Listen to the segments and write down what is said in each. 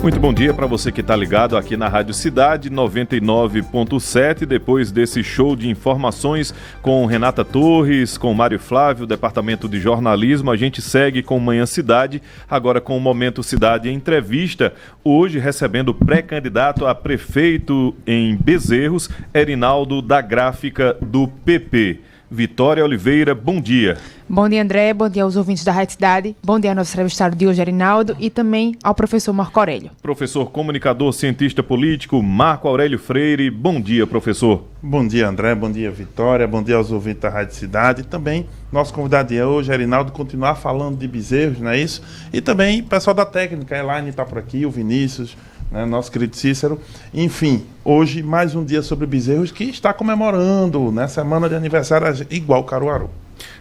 Muito bom dia para você que está ligado aqui na Rádio Cidade 99.7. Depois desse show de informações com Renata Torres, com Mário Flávio, Departamento de Jornalismo, a gente segue com Manhã Cidade, agora com o Momento Cidade em entrevista. Hoje recebendo o pré-candidato a prefeito em Bezerros, Erinaldo da Gráfica do PP. Vitória Oliveira, bom dia. Bom dia, André. Bom dia aos ouvintes da Rádio Cidade. Bom dia ao nosso entrevistado de hoje, Erinaldo, e também ao professor Marco Aurélio. Professor comunicador, cientista político, Marco Aurélio Freire. Bom dia, professor. Bom dia, André. Bom dia, Vitória. Bom dia aos ouvintes da Rádio Cidade. E também, nosso convidado de hoje, Erinaldo, continuar falando de Bezerros, não é isso? E também o pessoal da técnica, a Elaine está por aqui, o Vinícius, né, nosso querido Cícero. Enfim, hoje mais um dia sobre Bezerros que está comemorando, né, semana de aniversário igual Caruaru.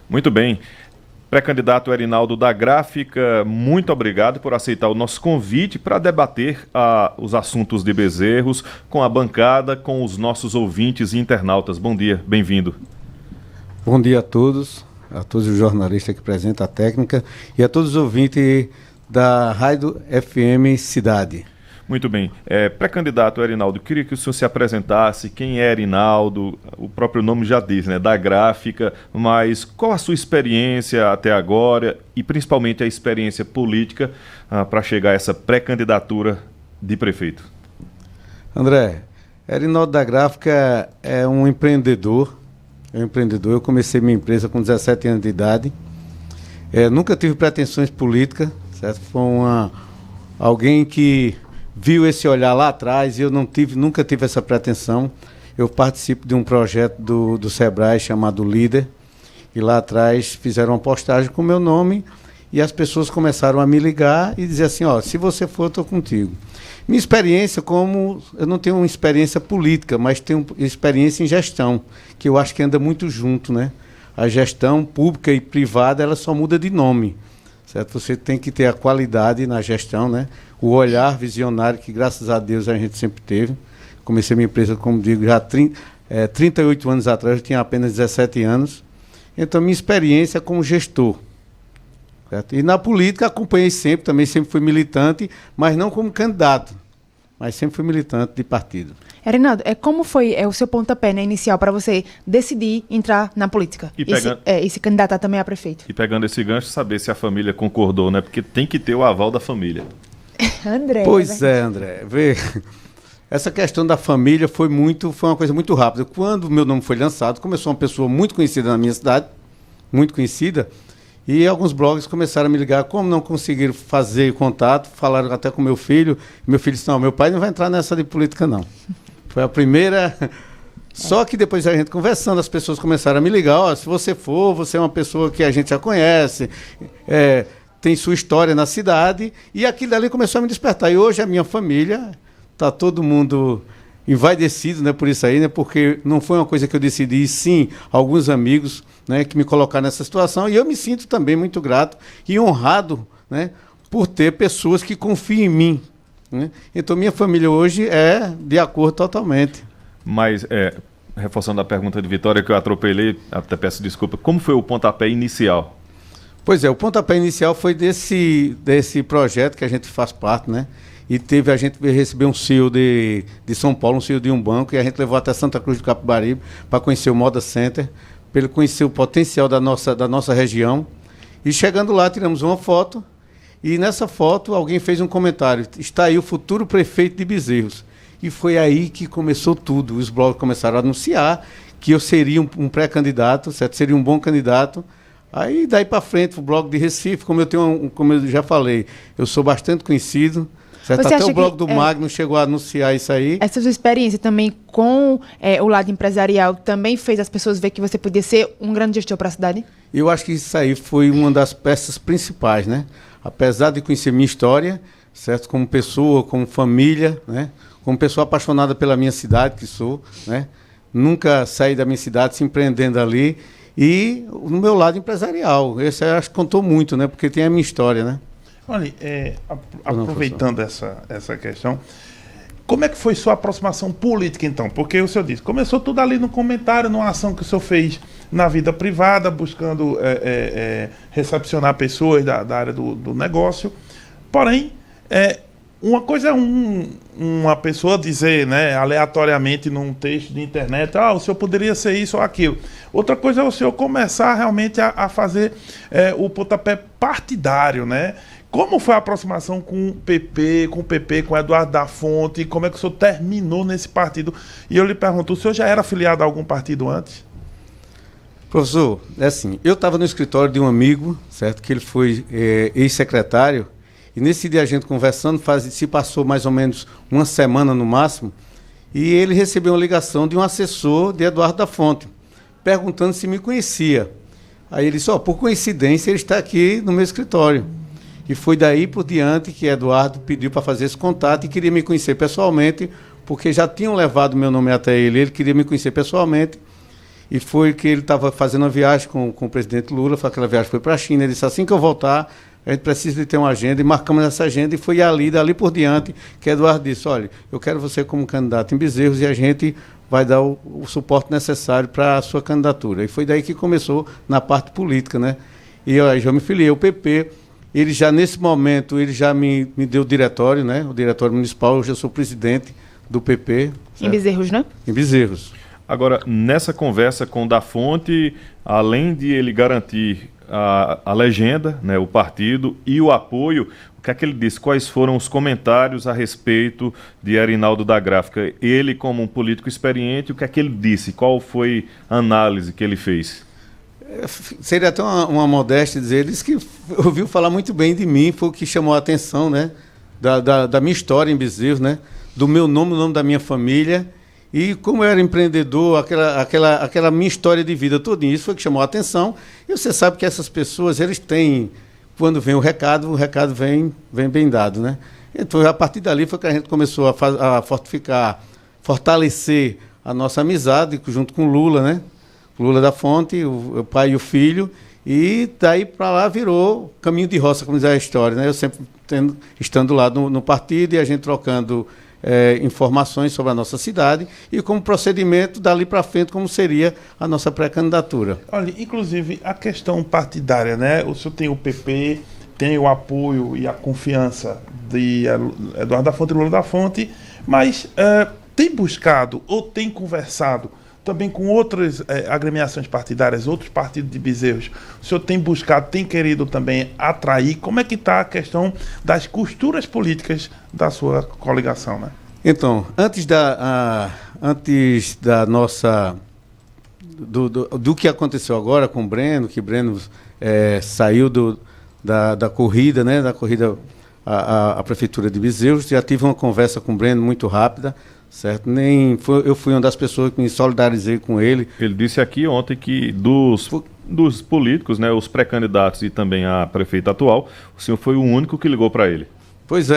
Muito bem. Pré-candidato Erinaldo da Gráfica, muito obrigado por aceitar o nosso convite para debater os assuntos de Bezerros com a bancada, com os nossos ouvintes e internautas. Bom dia, bem-vindo. Bom dia a todos os jornalistas que apresentam a técnica e a todos os ouvintes da Rádio FM Cidade. Muito bem. Pré-candidato Erinaldo, queria que o senhor se apresentasse. Quem é Erinaldo? O próprio nome já diz, né? Da Gráfica, mas qual a sua experiência até agora e principalmente a experiência política para chegar a essa pré-candidatura de prefeito? André, Erinaldo da Gráfica é um empreendedor. Eu comecei minha empresa com 17 anos de idade. Nunca tive pretensões políticas, certo? Foi alguém que viu esse olhar lá atrás e eu nunca tive essa pretensão. Eu participo de um projeto do Sebrae chamado Líder, e lá atrás fizeram uma postagem com o meu nome e as pessoas começaram a me ligar e dizer assim, se você for, eu estou contigo. Minha experiência, eu não tenho uma experiência política, mas tenho experiência em gestão, que eu acho que anda muito junto, né? A gestão pública e privada, ela só muda de nome, certo? Você tem que ter a qualidade na gestão, né? O olhar visionário que, graças a Deus, a gente sempre teve. Comecei minha empresa, como digo, já 38 anos atrás, eu tinha apenas 17 anos. Então, minha experiência como gestor. Certo? E na política acompanhei sempre fui militante, mas não como candidato, mas sempre fui militante de partido. Erinaldo, como foi o seu pontapé, né, inicial para você decidir entrar na política e se candidatar também a prefeito? E pegando esse gancho, saber se a família concordou, né? Porque tem que ter o aval da família. André. Pois André. Essa questão da família foi uma coisa muito rápida. Quando o meu nome foi lançado, começou uma pessoa muito conhecida na minha cidade, muito conhecida, e alguns blogs começaram a me ligar. Como não conseguiram fazer contato, falaram até com meu filho. Meu filho disse, não, meu pai não vai entrar nessa de política, não. Foi a primeira. Só que depois a gente conversando, as pessoas começaram a me ligar, se você for, você é uma pessoa que a gente já conhece, tem sua história na cidade, e aquilo ali começou a me despertar. E hoje a minha família, está todo mundo envaidecido, né, por isso aí, né, porque não foi uma coisa que eu decidi, sim, alguns amigos, né, que me colocaram nessa situação, e eu me sinto também muito grato e honrado, né, por ter pessoas que confiam em mim, né? Então minha família hoje é de acordo totalmente. Mas, reforçando a pergunta de Vitória que eu atropelei, até peço desculpa, como foi o pontapé inicial? Pois o pontapé inicial foi desse projeto que a gente faz parte, né? E a gente recebeu um CEO de São Paulo, um CEO de um banco, e a gente levou até Santa Cruz do Capibaribe para conhecer o Moda Center, para ele conhecer o potencial da nossa região. E chegando lá, tiramos uma foto, e nessa foto alguém fez um comentário, está aí o futuro prefeito de Bezerros. E foi aí que começou tudo. Os blogs começaram a anunciar que eu seria um pré-candidato, certo? Seria um bom candidato. Aí, daí para frente, o blog de Recife, como eu já falei, eu sou bastante conhecido, certo? Até o blog do Magno chegou a anunciar isso aí. Essa sua experiência também com o lado empresarial também fez as pessoas ver que você podia ser um grande gestor para a cidade? Eu acho que isso aí foi uma das peças principais, né? Apesar de conhecer minha história, certo? Como pessoa, como família, né? Como pessoa apaixonada pela minha cidade, que sou, né? Nunca saí da minha cidade se empreendendo ali. E no meu lado empresarial, esse eu acho que contou muito, né? Porque tem a minha história, né? Olha, aproveitando essa questão, como é que foi sua aproximação política, então? Porque o senhor disse, começou tudo ali no comentário, numa ação que o senhor fez na vida privada, buscando recepcionar pessoas da área do negócio. Porém, uma coisa é uma pessoa dizer, né, aleatoriamente num texto de internet, o senhor poderia ser isso ou aquilo. Outra coisa é o senhor começar realmente a fazer o pontapé partidário, né? Como foi a aproximação com o PP, com o Eduardo da Fonte, como é que o senhor terminou nesse partido? E eu lhe pergunto, o senhor já era afiliado a algum partido antes? Professor, é assim, eu estava no escritório de um amigo, certo, que ele foi ex-secretário, e nesse dia a gente conversando, se passou mais ou menos uma semana no máximo, e ele recebeu uma ligação de um assessor de Eduardo da Fonte, perguntando se me conhecia. Aí ele disse, por coincidência, ele está aqui no meu escritório. E foi daí por diante que Eduardo pediu para fazer esse contato e queria me conhecer pessoalmente, porque já tinham levado meu nome até ele queria me conhecer pessoalmente. E foi que ele estava fazendo uma viagem com o presidente Lula, aquela viagem foi para a China, ele disse, assim que eu voltar, a gente precisa de ter uma agenda, e marcamos essa agenda, e foi dali por diante, que Eduardo disse, olha, eu quero você como candidato em Bezerros, e a gente vai dar o suporte necessário para a sua candidatura. E foi daí que começou na parte política, né? E aí eu me filiei ao PP, ele já, nesse momento, ele já me deu o diretório, né? O diretório municipal, hoje eu sou presidente do PP. Certo? Em Bezerros, né? Em Bezerros. Agora, nessa conversa com o Da Fonte, além de ele garantir a legenda, né, o partido e o apoio, o que é que ele disse? Quais foram os comentários a respeito de Erinaldo da Gráfica? Ele, como um político experiente, o que é que ele disse? Qual foi a análise que ele fez? Seria até uma modéstia dizer, ele disse que ouviu falar muito bem de mim, foi o que chamou a atenção, né, da minha história em Bezerros, né, do meu nome, o nome da minha família. E como eu era empreendedor, aquela minha história de vida toda, isso foi que chamou a atenção. E você sabe que essas pessoas, eles têm, quando vem o recado vem bem dado, né? Então, a partir dali foi que a gente começou a fortalecer a nossa amizade, junto com o Lula, né? Lula da Fonte, o pai e o filho, e daí para lá virou caminho de roça, como diz a história, né? Eu sempre estando lá no partido e a gente trocando informações sobre a nossa cidade e como procedimento dali para frente, como seria a nossa pré-candidatura. Olha, inclusive a questão partidária, né? O senhor tem o PP, tem o apoio e a confiança de Eduardo da Fonte e Lula da Fonte, mas tem buscado ou tem conversado também com outras agremiações partidárias, outros partidos de Bezerros? O senhor tem buscado, tem querido também atrair? Como é que está a questão das costuras políticas da sua coligação, né? Então, antes da nossa... Do que aconteceu agora com o Breno, que Breno saiu da corrida, né? Da corrida à Prefeitura de Bezerros, já tive uma conversa com o Breno muito rápida, certo? Eu fui uma das pessoas que me solidarizei com ele. Ele disse aqui ontem que dos políticos, né, os pré-candidatos e também a prefeita atual, o senhor foi o único que ligou para ele. Pois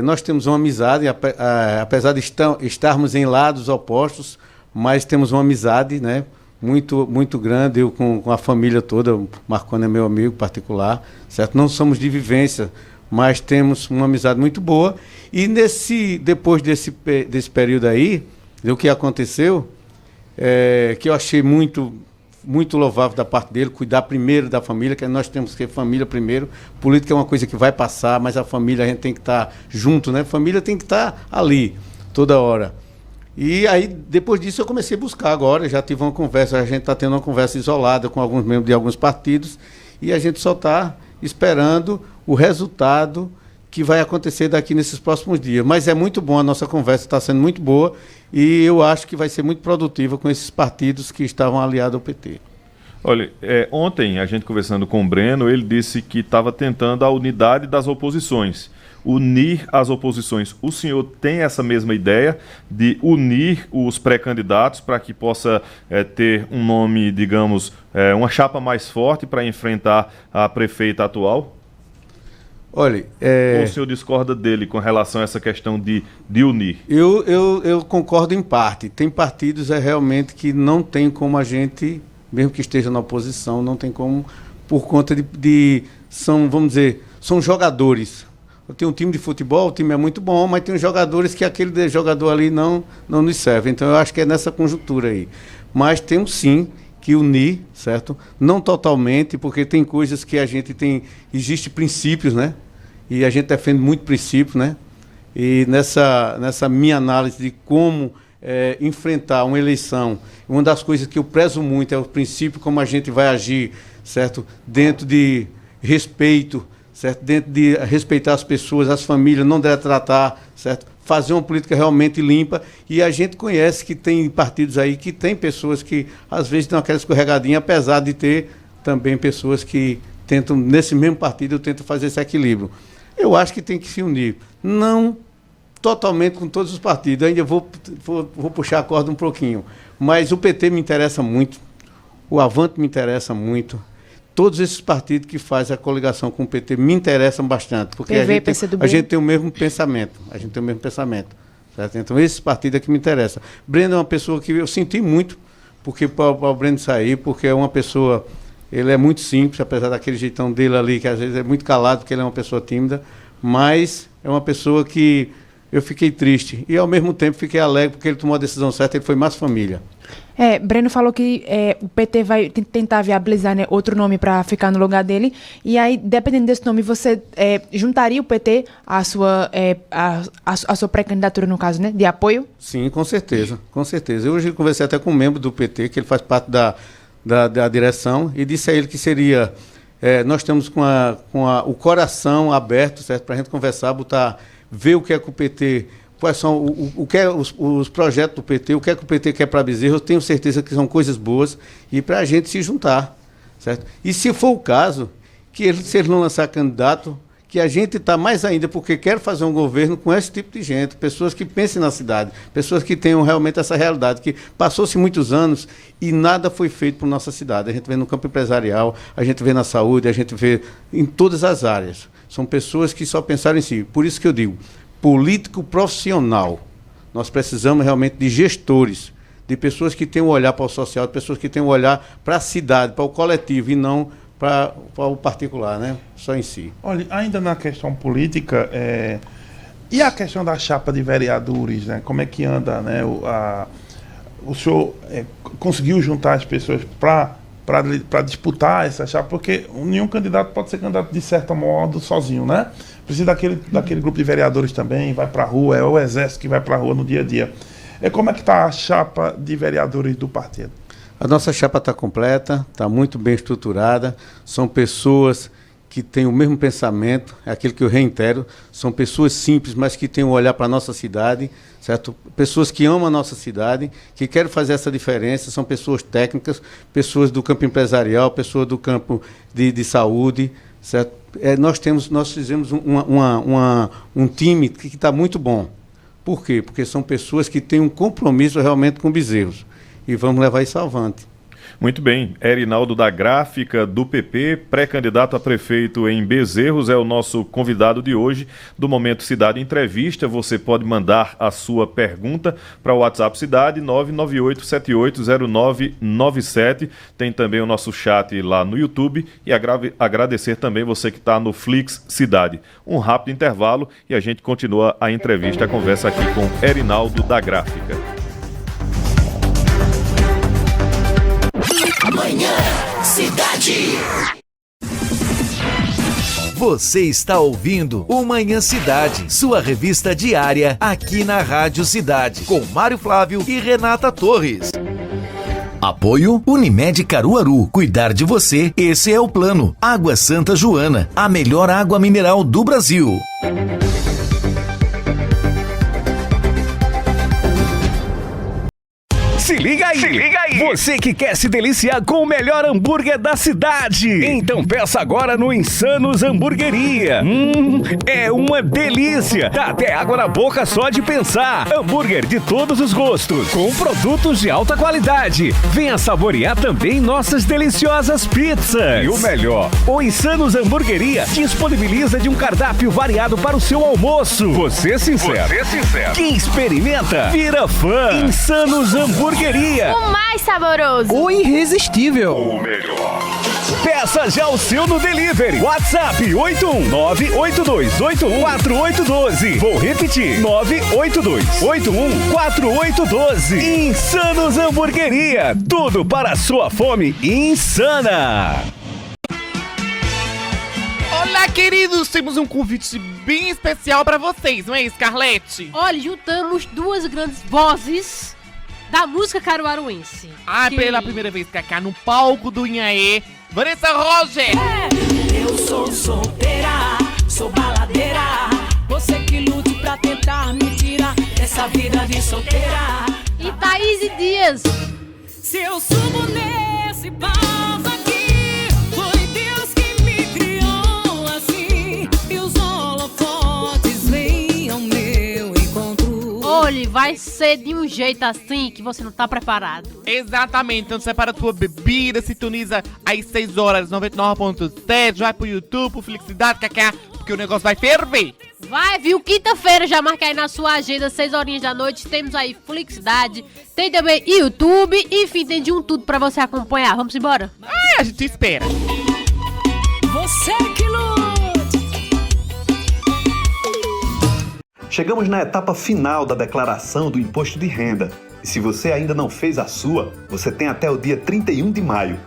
nós temos uma amizade, apesar de estarmos em lados opostos, mas temos uma amizade, né, muito, muito grande, eu com a família toda, o Marconi é meu amigo particular, certo? Não somos de vivência, mas temos uma amizade muito boa. E depois desse período aí, o que aconteceu, que eu achei muito, muito louvável da parte dele, cuidar primeiro da família, que nós temos que ter família primeiro. Política é uma coisa que vai passar, mas a família a gente tem que estar junto, né? A família tem que estar ali, toda hora. E aí, depois disso, eu comecei a buscar agora, já tive uma conversa, a gente está tendo uma conversa isolada com alguns membros de alguns partidos, e a gente só está esperando o resultado que vai acontecer daqui nesses próximos dias. Mas é muito bom, a nossa conversa está sendo muito boa e eu acho que vai ser muito produtiva com esses partidos que estavam aliados ao PT. Olha, ontem a gente conversando com o Breno, ele disse que estava tentando a unidade das oposições, unir as oposições. O senhor tem essa mesma ideia de unir os pré-candidatos para que possa ter um nome, digamos, uma chapa mais forte para enfrentar a prefeita atual? Olha, ou o senhor discorda dele com relação a essa questão de unir? Eu concordo em parte. Tem partidos realmente que não tem como a gente, mesmo que esteja na oposição, não tem como, por conta são, vamos dizer, são jogadores. Eu tenho um time de futebol, o time é muito bom, mas tem jogadores que aquele jogador ali não nos serve. Então eu acho que é nessa conjuntura aí. Mas temos sim que unir, certo? Não totalmente, porque tem coisas que a gente tem, existem princípios, né? e a gente defende muito princípio, né? E nessa minha análise de como enfrentar uma eleição, uma das coisas que eu prezo muito é o princípio, como a gente vai agir, certo? Dentro de respeito, certo? Dentro de respeitar as pessoas, as famílias, não detratar, certo? Fazer uma política realmente limpa. E a gente conhece que tem partidos aí que tem pessoas que às vezes dão aquela escorregadinha, apesar de ter também pessoas que tentam, nesse mesmo partido, tentam fazer esse equilíbrio. Eu acho que tem que se unir. Não totalmente com todos os partidos, ainda vou puxar a corda um pouquinho, mas o PT me interessa muito, o Avante me interessa muito, todos esses partidos que fazem a coligação com o PT me interessam bastante, porque a gente tem o mesmo pensamento, certo? Então esse partido é que me interessa. Breno é uma pessoa que eu senti muito, porque para o Breno sair, porque é uma pessoa, ele é muito simples, apesar daquele jeitão dele ali, que às vezes é muito calado, porque ele é uma pessoa tímida, mas é uma pessoa que eu fiquei triste e, ao mesmo tempo, fiquei alegre porque ele tomou a decisão certa, ele foi mais família. Breno falou que o PT vai tentar viabilizar, né, outro nome para ficar no lugar dele, e aí, dependendo desse nome, você juntaria o PT à sua pré-candidatura, no caso, né, de apoio? Sim, com certeza, com certeza. Eu hoje conversei até com um membro do PT, que ele faz parte da direção, e disse a ele que seria... nós estamos com o coração aberto, certo, para a gente conversar, ver o que é que o PT, quais são o que é os projetos do PT, o que é que o PT quer para Bezerra. Eu tenho certeza que são coisas boas e para a gente se juntar, certo? E se for o caso, se ele não lançar candidato, que a gente está mais ainda, porque quer fazer um governo com esse tipo de gente, pessoas que pensem na cidade, pessoas que tenham realmente essa realidade, que passou-se muitos anos e nada foi feito por nossa cidade. A gente vê no campo empresarial, a gente vê na saúde, a gente vê em todas as áreas. São pessoas que só pensaram em si. Por isso que eu digo, político profissional. Nós precisamos realmente de gestores, de pessoas que tenham um olhar para o social, de pessoas que tenham um olhar para a cidade, para o coletivo e não para o particular, né? Só em si. Olha, ainda na questão política, e a questão da chapa de vereadores, né? Como é que anda, né? O senhor conseguiu juntar as pessoas para disputar essa chapa? Porque nenhum candidato pode ser candidato de certo modo sozinho, né? Precisa daquele grupo de vereadores também, vai para a rua, é o exército que vai para a rua no dia a dia. Como é que está a chapa de vereadores do partido? A nossa chapa está completa, está muito bem estruturada, são pessoas que têm o mesmo pensamento, é aquilo que eu reitero, são pessoas simples, mas que têm um olhar para a nossa cidade, certo? Pessoas que amam a nossa cidade, que querem fazer essa diferença, são pessoas técnicas, pessoas do campo empresarial, pessoas do campo de saúde, certo? Nós fizemos um time que está muito bom. Por quê? Porque são pessoas que têm um compromisso realmente com Bezerros. E vamos levar isso avante. Muito bem. Erinaldo da Gráfica, do PP, pré-candidato a prefeito em Bezerros, é o nosso convidado de hoje do Momento Cidade Entrevista. Você pode mandar a sua pergunta para o WhatsApp Cidade 998780997. Tem também o nosso chat lá no YouTube e agradecer também você que está no Flix Cidade. Um rápido intervalo e a gente continua a entrevista, a conversa aqui com Erinaldo da Gráfica. Manhã Cidade. Você está ouvindo o Manhã Cidade, sua revista diária aqui na Rádio Cidade, com Mário Flávio e Renata Torres. Apoio Unimed Caruaru. Cuidar de você, esse é o plano. Água Santa Joana, a melhor água mineral do Brasil. Se liga aí! Se liga aí! Você que quer se deliciar com o melhor hambúrguer da cidade, então peça agora no Insanos Hamburgueria. É uma delícia! Dá até água na boca só de pensar. Hambúrguer de todos os gostos, com produtos de alta qualidade. Venha saborear também nossas deliciosas pizzas. E o melhor, o Insanos Hamburgueria disponibiliza de um cardápio variado para o seu almoço. Você sincero. Quem experimenta, vira fã. Insanos Hamburgueria. O mais saboroso. O irresistível. O melhor. Peça já o seu no delivery. WhatsApp 81982814812. Vou repetir. 982814812. Insanos Hamburgueria. Tudo para a sua fome insana. Hola, Olá, queridos! Temos um convite bem especial pra vocês, não é, Scarlett? Olha, juntamos duas grandes vozes da música caruaruense. Pela primeira vez, Cacá, no palco do Inhaê, Vanessa Roger! Eu sou solteira, sou baladeira. Você que lute pra tentar me tirar dessa vida de solteira. E Thaís Dias. Se eu subo nesse palco aqui, foi Deus que me criou assim. E os holofotes vêm ao meu encontro. Olha, vai ser de um jeito assim que você não tá preparado. Exatamente, então separa a tua bebida, sintoniza às 6 horas, 99.7, vai pro YouTube, pro Felicidade, Cacá, porque o negócio vai ferver. Vai, viu? Quinta-feira, já marca aí na sua agenda, 6 horinhas da noite, temos aí Felicidade, tem também YouTube, enfim, tem de um tudo pra você acompanhar. Vamos embora? A gente espera. Você que lute. Chegamos na etapa final da declaração do imposto de renda. E se você ainda não fez a sua, você tem até o dia 31 de maio.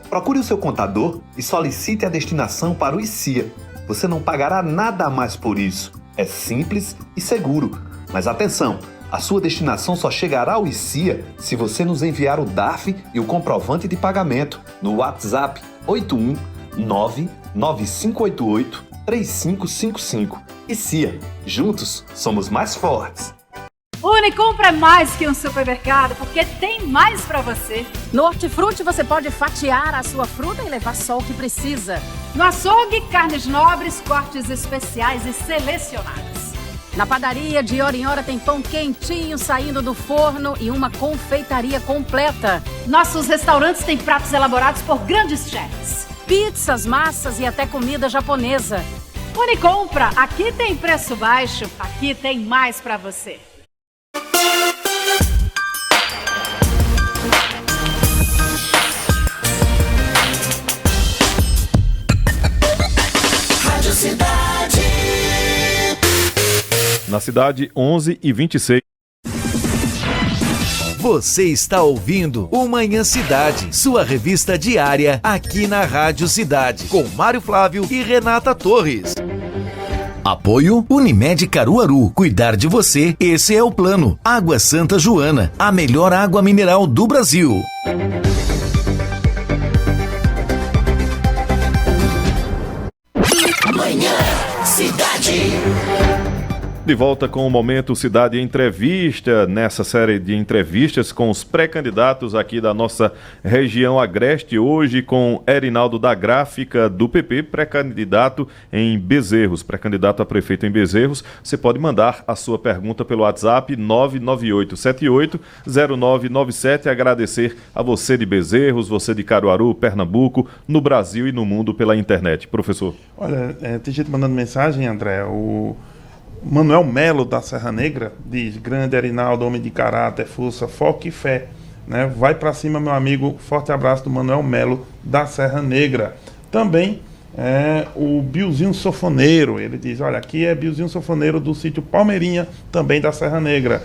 Procure o seu contador e solicite a destinação para o ICIA. Você não pagará nada a mais por isso. É simples e seguro. Mas atenção, a sua destinação só chegará ao ICIA se você nos enviar o DARF e o comprovante de pagamento no WhatsApp 81995883555. ICIA, juntos somos mais fortes. Unicompra é mais que um supermercado, porque tem mais pra você. No Hortifruti você pode fatiar a sua fruta e levar só o que precisa. No açougue, carnes nobres, cortes especiais e selecionados. Na padaria, de hora em hora tem pão quentinho saindo do forno e uma confeitaria completa. Nossos restaurantes têm pratos elaborados por grandes chefs. Pizzas, massas e até comida japonesa. Unicompra, aqui tem preço baixo, aqui tem mais pra você. Na cidade, 11h26. Você está ouvindo o Manhã Cidade, sua revista diária aqui na Rádio Cidade, com Mário Flávio e Renata Torres. Apoio Unimed Caruaru. Cuidar de você, esse é o plano. Água Santa Joana, a melhor água mineral do Brasil. Manhã Cidade. De volta com o Momento Cidade Entrevista, nessa série de entrevistas com os pré-candidatos aqui da nossa região agreste, hoje com Erinaldo da Gráfica, do PP, pré-candidato em Bezerros, pré-candidato a prefeito em Bezerros. Você pode mandar a sua pergunta pelo WhatsApp 998780997. Agradecer a você de Bezerros, você de Caruaru, Pernambuco, no Brasil e no mundo pela internet. Professor. Olha, tem gente mandando mensagem, André, o Manuel Melo, da Serra Negra, diz: grande Erinaldo, homem de caráter, força, foco e fé. Né? Vai pra cima, meu amigo. Forte abraço do Manuel Melo, da Serra Negra. Também o Biozinho Sofoneiro. Ele diz: olha, aqui é Biozinho Sofoneiro do sítio Palmeirinha, também da Serra Negra.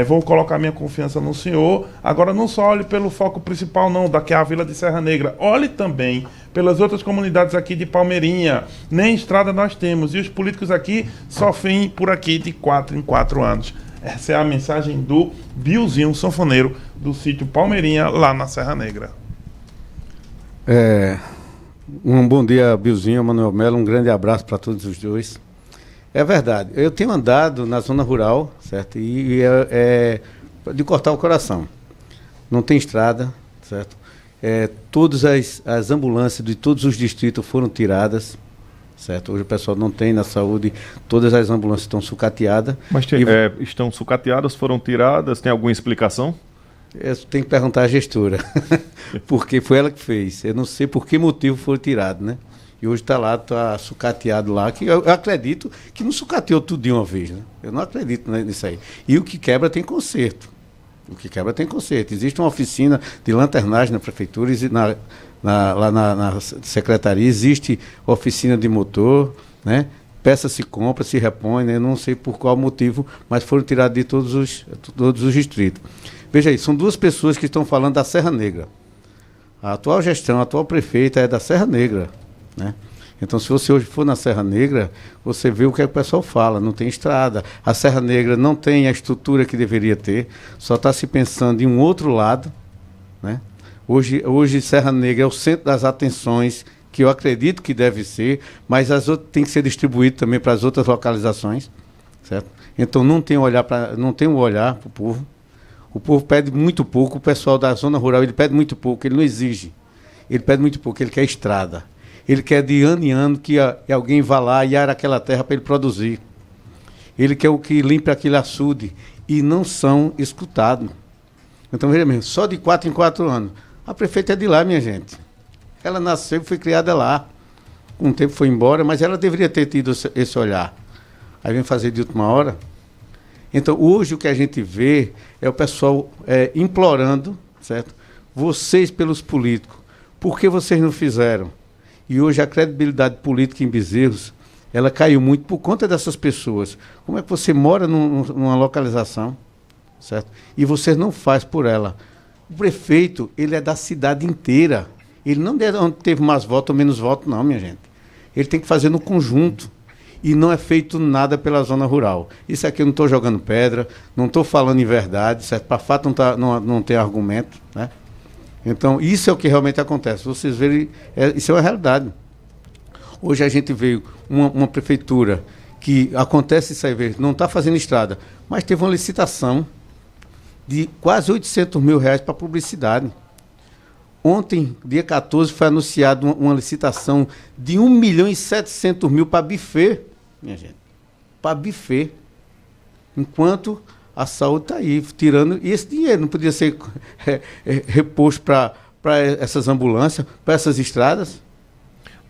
Vou colocar minha confiança no senhor. Agora não só olhe pelo foco principal não, daqui é a Vila de Serra Negra. Olhe também pelas outras comunidades aqui de Palmeirinha. Nem estrada nós temos. E os políticos aqui só vêm por aqui de 4 em 4 anos. Essa é a mensagem do Biozinho Sanfoneiro do sítio Palmeirinha, lá na Serra Negra. Um bom dia, Biozinho, Manuel Melo. Um grande abraço para todos os dois. É verdade, eu tenho andado na zona rural, certo? E é de cortar o coração. Não tem estrada, certo? Todas as ambulâncias de todos os distritos foram tiradas, certo? Hoje o pessoal não tem na saúde, todas as ambulâncias estão sucateadas. Mas estão sucateadas, foram tiradas, tem alguma explicação? Tem que perguntar à gestora, porque foi ela que fez. Eu não sei por que motivo foi tirado, né? E hoje está sucateado lá, que eu acredito que não sucateou tudo de uma vez, né? Eu não acredito nisso aí. E o que quebra tem conserto. Existe uma oficina de lanternagem na prefeitura, lá na secretaria, existe oficina de motor, né? Peça se compra, se repõe, né? Não sei por qual motivo, mas foram tirados de todos os distritos. Veja aí, são duas pessoas que estão falando da Serra Negra. A atual gestão, a atual prefeita é da Serra Negra, né? Então, se você hoje for na Serra Negra, você vê o que o pessoal fala, não tem estrada. A Serra Negra não tem a estrutura que deveria ter, só está se pensando em um outro lado, né? Hoje Serra Negra é o centro das atenções, que eu acredito que deve ser, mas as outras tem que ser distribuído também para as outras localizações, certo? Então não tem um olhar para o povo. O povo pede muito pouco, o pessoal da zona rural ele pede muito pouco, ele não exige. Ele pede muito pouco, ele quer estrada. Ele quer de ano em ano que alguém vá lá e ara aquela terra para ele produzir. Ele quer o que limpe aquele açude e não são escutados. Então veja mesmo, só de 4 em 4 anos. A prefeita é de lá, minha gente. Ela nasceu e foi criada lá. Com o tempo foi embora, mas ela deveria ter tido esse olhar. Aí vem fazer de última hora. Então, hoje o que a gente vê é o pessoal implorando, certo? Vocês pelos políticos, por que vocês não fizeram? E hoje a credibilidade política em Bezerros, ela caiu muito por conta dessas pessoas. Como é que você mora numa localização, certo? E você não faz por ela. O prefeito, ele é da cidade inteira. Ele não teve mais voto ou menos voto, não, minha gente. Ele tem que fazer no conjunto. E não é feito nada pela zona rural. Isso aqui eu não estou jogando pedra, não estou falando em verdade, certo? Para fato não tem argumento, né? Então, isso é o que realmente acontece. Vocês verem, isso é uma realidade. Hoje a gente veio uma prefeitura que acontece isso aí, não está fazendo estrada, mas teve uma licitação de quase R$800 mil para publicidade. Ontem, dia 14, foi anunciada uma licitação de R$1.700.000 para buffet, minha gente. Para buffet. Enquanto a saúde está aí, tirando... E esse dinheiro não podia ser reposto para essas ambulâncias, para essas estradas?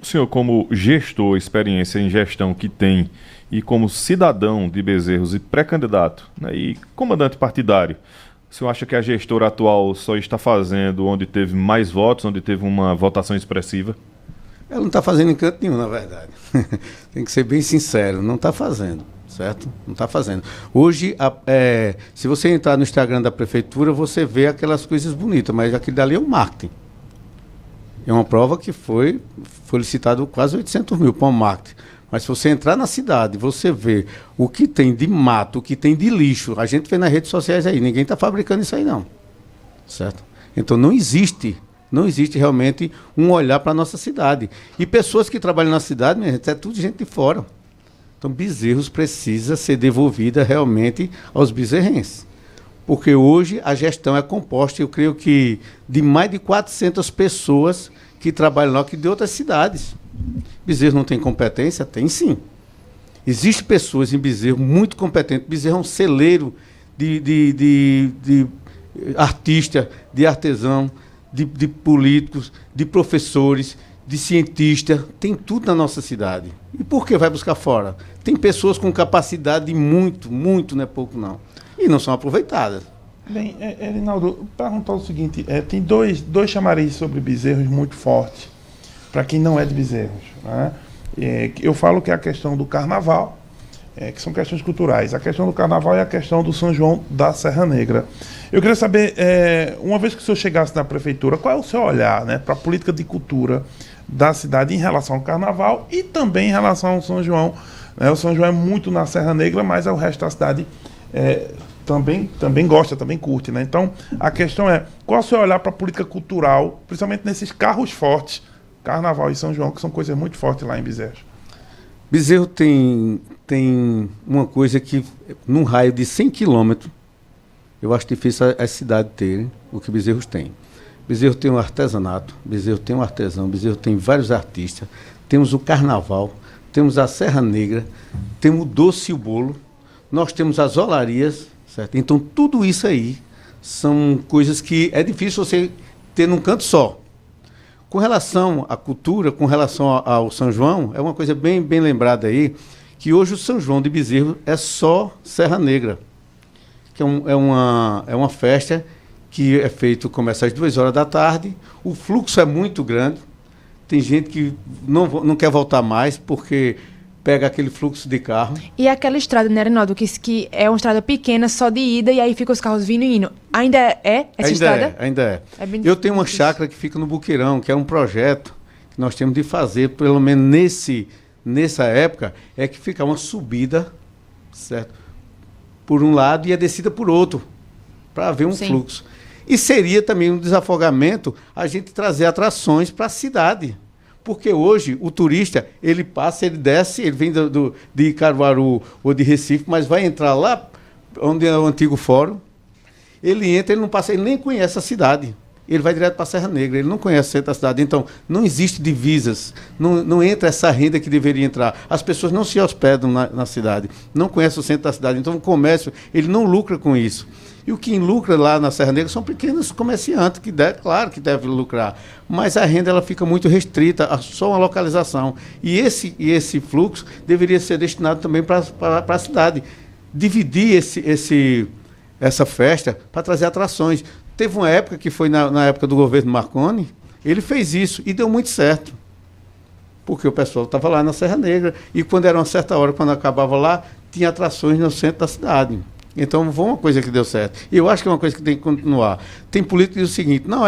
O senhor, como gestor, experiência em gestão que tem, e como cidadão de Bezerros e pré-candidato, né, e comandante partidário, o senhor acha que a gestora atual só está fazendo onde teve mais votos, onde teve uma votação expressiva? Ela não está fazendo em canto nenhum, na verdade. Tem que ser bem sincero, não está fazendo, certo? Não está fazendo. Hoje, se você entrar no Instagram da prefeitura, você vê aquelas coisas bonitas, mas aquilo dali é um marketing. É uma prova que foi licitado quase R$800 mil para um marketing. Mas se você entrar na cidade, você vê o que tem de mato, o que tem de lixo, a gente vê nas redes sociais aí, ninguém está fabricando isso aí não, certo? Então não existe realmente um olhar para a nossa cidade. E pessoas que trabalham na cidade, minha gente, é tudo gente de fora. Então Bezerros precisa ser devolvida realmente aos bezerrenses. Porque hoje a gestão é composta, eu creio que, de mais de 400 pessoas que trabalham lá, que de outras cidades. Bezerros não tem competência? Tem sim. Existem pessoas em Bezerro muito competentes. Bezerro é um celeiro de artista, de artesão, de políticos, de professores, de cientistas. Tem tudo na nossa cidade. E por que vai buscar fora? Tem pessoas com capacidade muito, não é pouco não. E não são aproveitadas. Bem, Erinaldo, perguntar o seguinte, tem dois chamarizes sobre Bezerros muito fortes, para quem não é de Bezerros, né? Eu falo que é a questão do carnaval, que são questões culturais. A questão do carnaval é a questão do São João da Serra Negra. Eu queria saber, uma vez que o senhor chegasse na prefeitura, qual é o seu olhar, né, para a política de cultura da cidade em relação ao carnaval e também em relação ao São João, né? O São João é muito na Serra Negra, mas o resto da cidade também gosta, também curte, né? Então, a questão é, qual é o seu olhar para a política cultural, principalmente nesses carros fortes, Carnaval e São João, que são coisas muito fortes lá em Bezerros? Bezerro tem uma coisa que, num raio de 100 quilômetros, eu acho difícil a cidade ter o que Bezerros tem. Bezerro tem um artesanato, Bezerro tem um artesão, Bezerro tem vários artistas, temos o Carnaval, temos a Serra Negra, temos o doce e o bolo, nós temos as olarias, certo? Então, tudo isso aí são coisas que é difícil você ter num canto só. Com relação à cultura, com relação ao São João, é uma coisa bem lembrada aí, que hoje o São João de Bezerro é só Serra Negra, que é uma festa que é feito, começa às 2 horas da tarde, o fluxo é muito grande, tem gente que não quer voltar mais, porque pega aquele fluxo de carro. E aquela estrada, né, Erinaldo, que é uma estrada pequena, só de ida, e aí fica os carros vindo e indo. Ainda é essa estrada? Ainda é. Eu tenho uma chácara que fica no Buqueirão, que é um projeto que nós temos de fazer, pelo menos nessa época, é que fica uma subida, certo? Por um lado e a descida por outro, para haver um fluxo. E seria também um desafogamento a gente trazer atrações para a cidade. Porque hoje o turista, ele passa, ele desce, ele vem de Caruaru ou de Recife, mas vai entrar lá onde é o antigo fórum, ele entra, ele não passa, ele nem conhece a cidade. Ele vai direto para a Serra Negra, ele não conhece o centro da cidade. Então, não existe divisas, não entra essa renda que deveria entrar. As pessoas não se hospedam na cidade, não conhecem o centro da cidade. Então, o comércio, ele não lucra com isso. E o que lucra lá na Serra Negra são pequenos comerciantes, claro que devem lucrar. Mas a renda ela fica muito restrita a só uma localização. E esse fluxo deveria ser destinado também para a cidade. Dividir essa festa para trazer atrações. Teve uma época que foi na época do governo Marconi, ele fez isso e deu muito certo. Porque o pessoal estava lá na Serra Negra e quando era uma certa hora, quando acabava lá, tinha atrações no centro da cidade. Então foi uma coisa que deu certo. E eu acho que é uma coisa que tem que continuar. Tem político que diz o seguinte, não,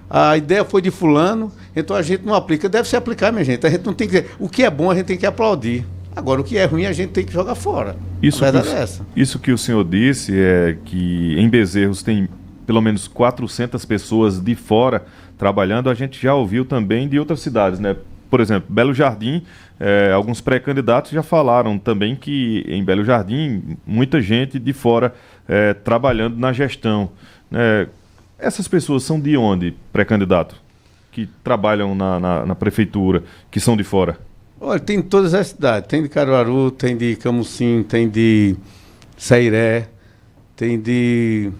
a ideia foi de fulano, então a gente não aplica. Deve se aplicar, minha gente. A gente não tem que... O que é bom a gente tem que aplaudir. Agora, o que é ruim a gente tem que jogar fora. A verdade é essa. Isso que o senhor disse é que em Bezerros tem pelo menos 400 pessoas de fora trabalhando. A gente já ouviu também de outras cidades, né? Por exemplo, Belo Jardim, alguns pré-candidatos já falaram também que em Belo Jardim, muita gente de fora trabalhando na gestão. Essas pessoas são de onde, pré-candidato? Que trabalham na prefeitura, que são de fora? Olha, tem todas as cidades. Tem de Caruaru, tem de Camusim, tem de Sairé, tem de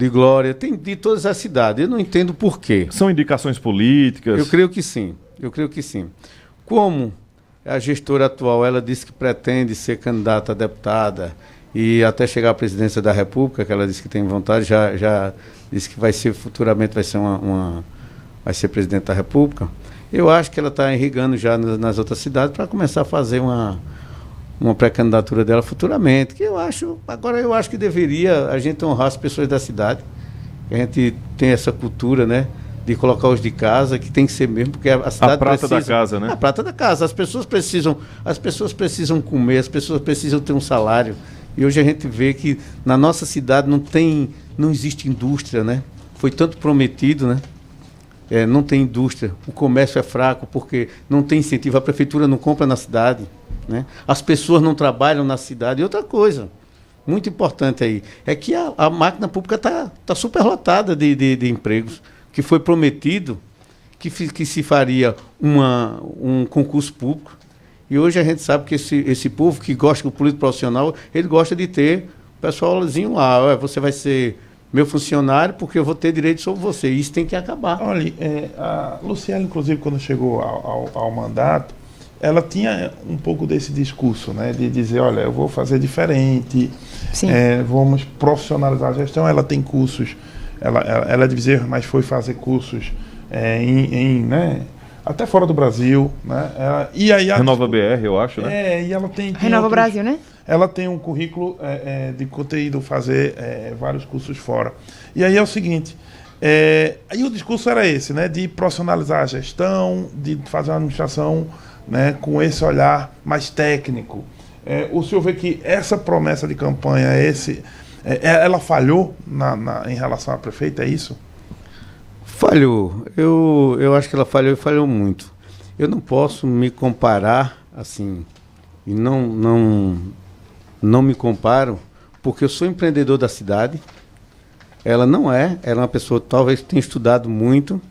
Glória, tem de todas as cidades. Eu não entendo por quê. São indicações políticas? Eu creio que sim. Como a gestora atual, ela disse que pretende ser candidata a deputada e até chegar à presidência da República, que ela disse que tem vontade, já disse que futuramente vai ser presidente da República. Eu acho que ela está irrigando já nas outras cidades para começar a fazer uma pré-candidatura dela futuramente. Agora eu acho que deveria a gente honrar as pessoas da cidade. A gente tem essa cultura, né? De colocar os de casa, que tem que ser mesmo, porque a cidade prata da casa, né? A prata da casa. As pessoas precisam comer, as pessoas precisam ter um salário. E hoje a gente vê que na nossa cidade não existe indústria, né? Foi tanto prometido, né? Não tem indústria, o comércio é fraco porque não tem incentivo, a prefeitura não compra na cidade, né? As pessoas não trabalham na cidade. E outra coisa, muito importante aí, é que a máquina pública está superlotada de empregos, que foi prometido que se faria um concurso público. E hoje a gente sabe que esse povo que gosta do político profissional, ele gosta de ter o pessoalzinho lá, você vai ser meu funcionário, porque eu vou ter direito sobre você. Isso tem que acabar. Olha, a Luciana, inclusive, quando chegou ao mandato, ela tinha um pouco desse discurso, né? De dizer, olha, eu vou fazer diferente, vamos profissionalizar a gestão. Ela tem cursos, ela é de Bezerros, mas foi fazer cursos né? Até fora do Brasil, né? E aí Renova BR, eu acho, né? E ela tem Renova Brasil, né? Ela tem um currículo de conteúdo, fazer vários cursos fora. E aí é o seguinte, aí o discurso era esse, né? De profissionalizar a gestão, de fazer uma administração, né, com esse olhar mais técnico. O senhor vê que essa promessa de campanha, ela falhou em relação à prefeita, é isso? Falhou. Eu acho que ela falhou e falhou muito. Eu não posso me comparar assim, e não me comparo, porque eu sou empreendedor da cidade. Ela não ela é uma pessoa que talvez tenha estudado muito,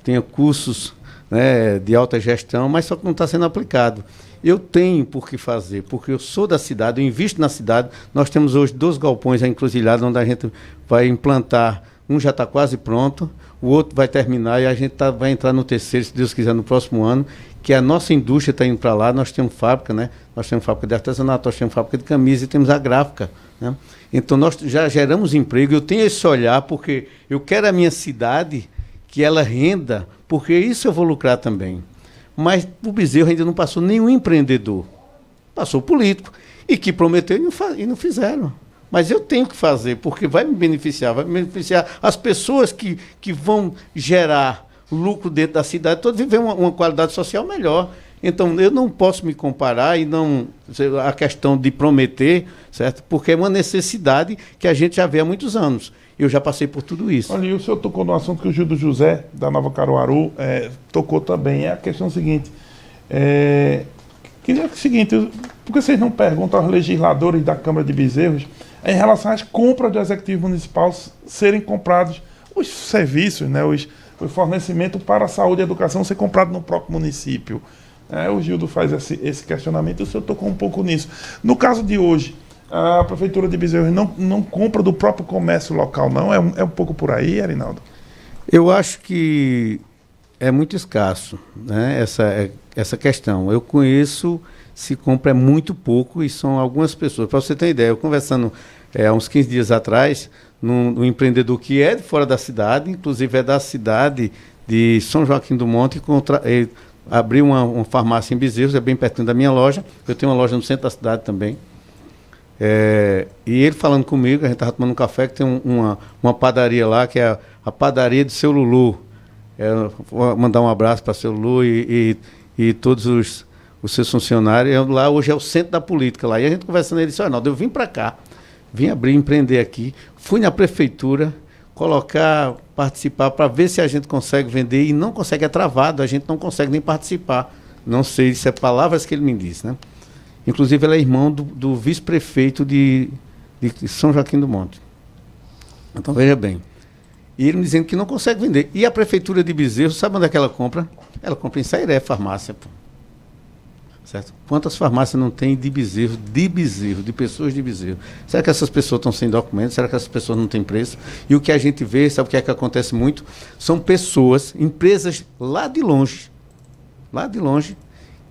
tenha cursos, né, de alta gestão, mas só que não está sendo aplicado. Eu tenho por que fazer, porque eu sou da cidade, eu invisto na cidade. Nós temos hoje 2 galpões, a encruzilhada, onde a gente vai implantar. Um já está quase pronto, o outro vai terminar e a gente vai entrar no terceiro, se Deus quiser, no próximo ano, que a nossa indústria está indo para lá. Nós temos fábrica, né? Nós temos fábrica de artesanato, nós temos fábrica de camisa e temos a gráfica, né? Então nós já geramos emprego. Eu tenho esse olhar porque eu quero a minha cidade que ela renda, porque isso eu vou lucrar também. Mas o Bezerro ainda não passou nenhum empreendedor, passou político, e que prometeu e não fizeram. Mas eu tenho que fazer, porque vai me beneficiar as pessoas que vão gerar lucro dentro da cidade, todos viver uma qualidade social melhor. Então, eu não posso me comparar e não a questão de prometer, certo? Porque é uma necessidade que a gente já vê há muitos anos. Eu já passei por tudo isso. Olha, e o senhor tocou no assunto que o Gildo José, da Nova Caruaru, tocou também. É a questão seguinte. Queria o seguinte, por que vocês não perguntam aos legisladores da Câmara de Bezerros em relação às compras do Executivo Municipal serem comprados, os serviços, né, o fornecimento para a saúde e a educação ser comprado no próprio município? O Gildo faz esse questionamento e o senhor tocou um pouco nisso. No caso de hoje, a Prefeitura de Bezerros não compra do próprio comércio local, não? É um pouco por aí, Arinaldo? Eu acho que é muito escasso, né, essa questão. Eu conheço, se compra muito pouco e são algumas pessoas. Para você ter ideia, eu conversando há uns 15 dias atrás, num empreendedor que é de fora da cidade, inclusive é da cidade de São Joaquim do Monte, abriu uma farmácia em Bezerros, é bem pertinho da minha loja. Eu tenho uma loja no centro da cidade também. E ele falando comigo, a gente estava tomando um café, que tem uma padaria lá, que é a padaria do seu Lulu. Vou mandar um abraço para o seu Lulu e todos os seus funcionários. Lá hoje é o centro da política lá. E a gente conversando, ele disse, Arnaldo, eu vim para cá, vim empreender aqui, fui na prefeitura, participar para ver se a gente consegue vender e não consegue, é travado, a gente não consegue nem participar. Não sei se é palavras que ele me disse, né? Inclusive, ele é irmão do vice-prefeito de São Joaquim do Monte. Então, veja bem. E ele me dizendo que não consegue vender. E a prefeitura de Bezerros, sabe onde é que ela compra? Ela compra em Sairé, farmácia, pô. Certo? Quantas farmácias não tem de Bezerros, de pessoas de Bezerros? Será que essas pessoas estão sem documentos? Será que essas pessoas não têm preço? E o que a gente vê, sabe o que é que acontece muito? São pessoas, empresas lá de longe,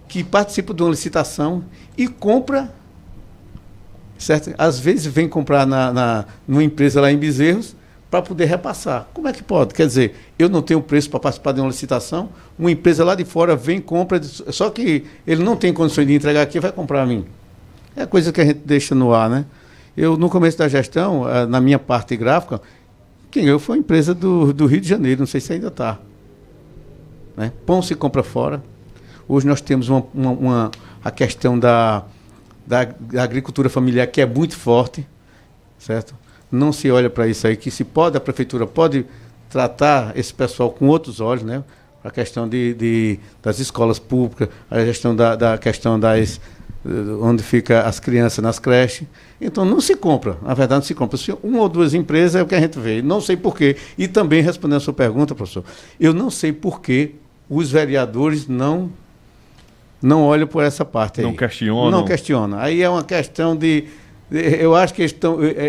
que participam de uma licitação e compra, certo? Às vezes vem comprar numa empresa lá em Bezerros para poder repassar. Como é que pode? Quer dizer, eu não tenho preço para participar de uma licitação, uma empresa lá de fora vem, compra, só que ele não tem condições de entregar aqui, vai comprar a mim. É coisa que a gente deixa no ar, né? Eu, no começo da gestão, na minha parte gráfica, quem ganhou foi a empresa do Rio de Janeiro, não sei se ainda está. Né? Pão se compra fora. Hoje nós temos a questão da agricultura familiar, que é muito forte, certo? Não se olha para isso aí, que a prefeitura pode tratar esse pessoal com outros olhos, né? A questão das escolas públicas, a questão da questão onde fica as crianças nas creches. Então não se compra, na verdade não se compra. Se uma ou duas empresas é o que a gente vê, não sei porquê. E também, respondendo a sua pergunta, professor, eu não sei porquê os vereadores não olham por essa parte aí. Não questionam? Não questionam. Aí é uma questão eu acho que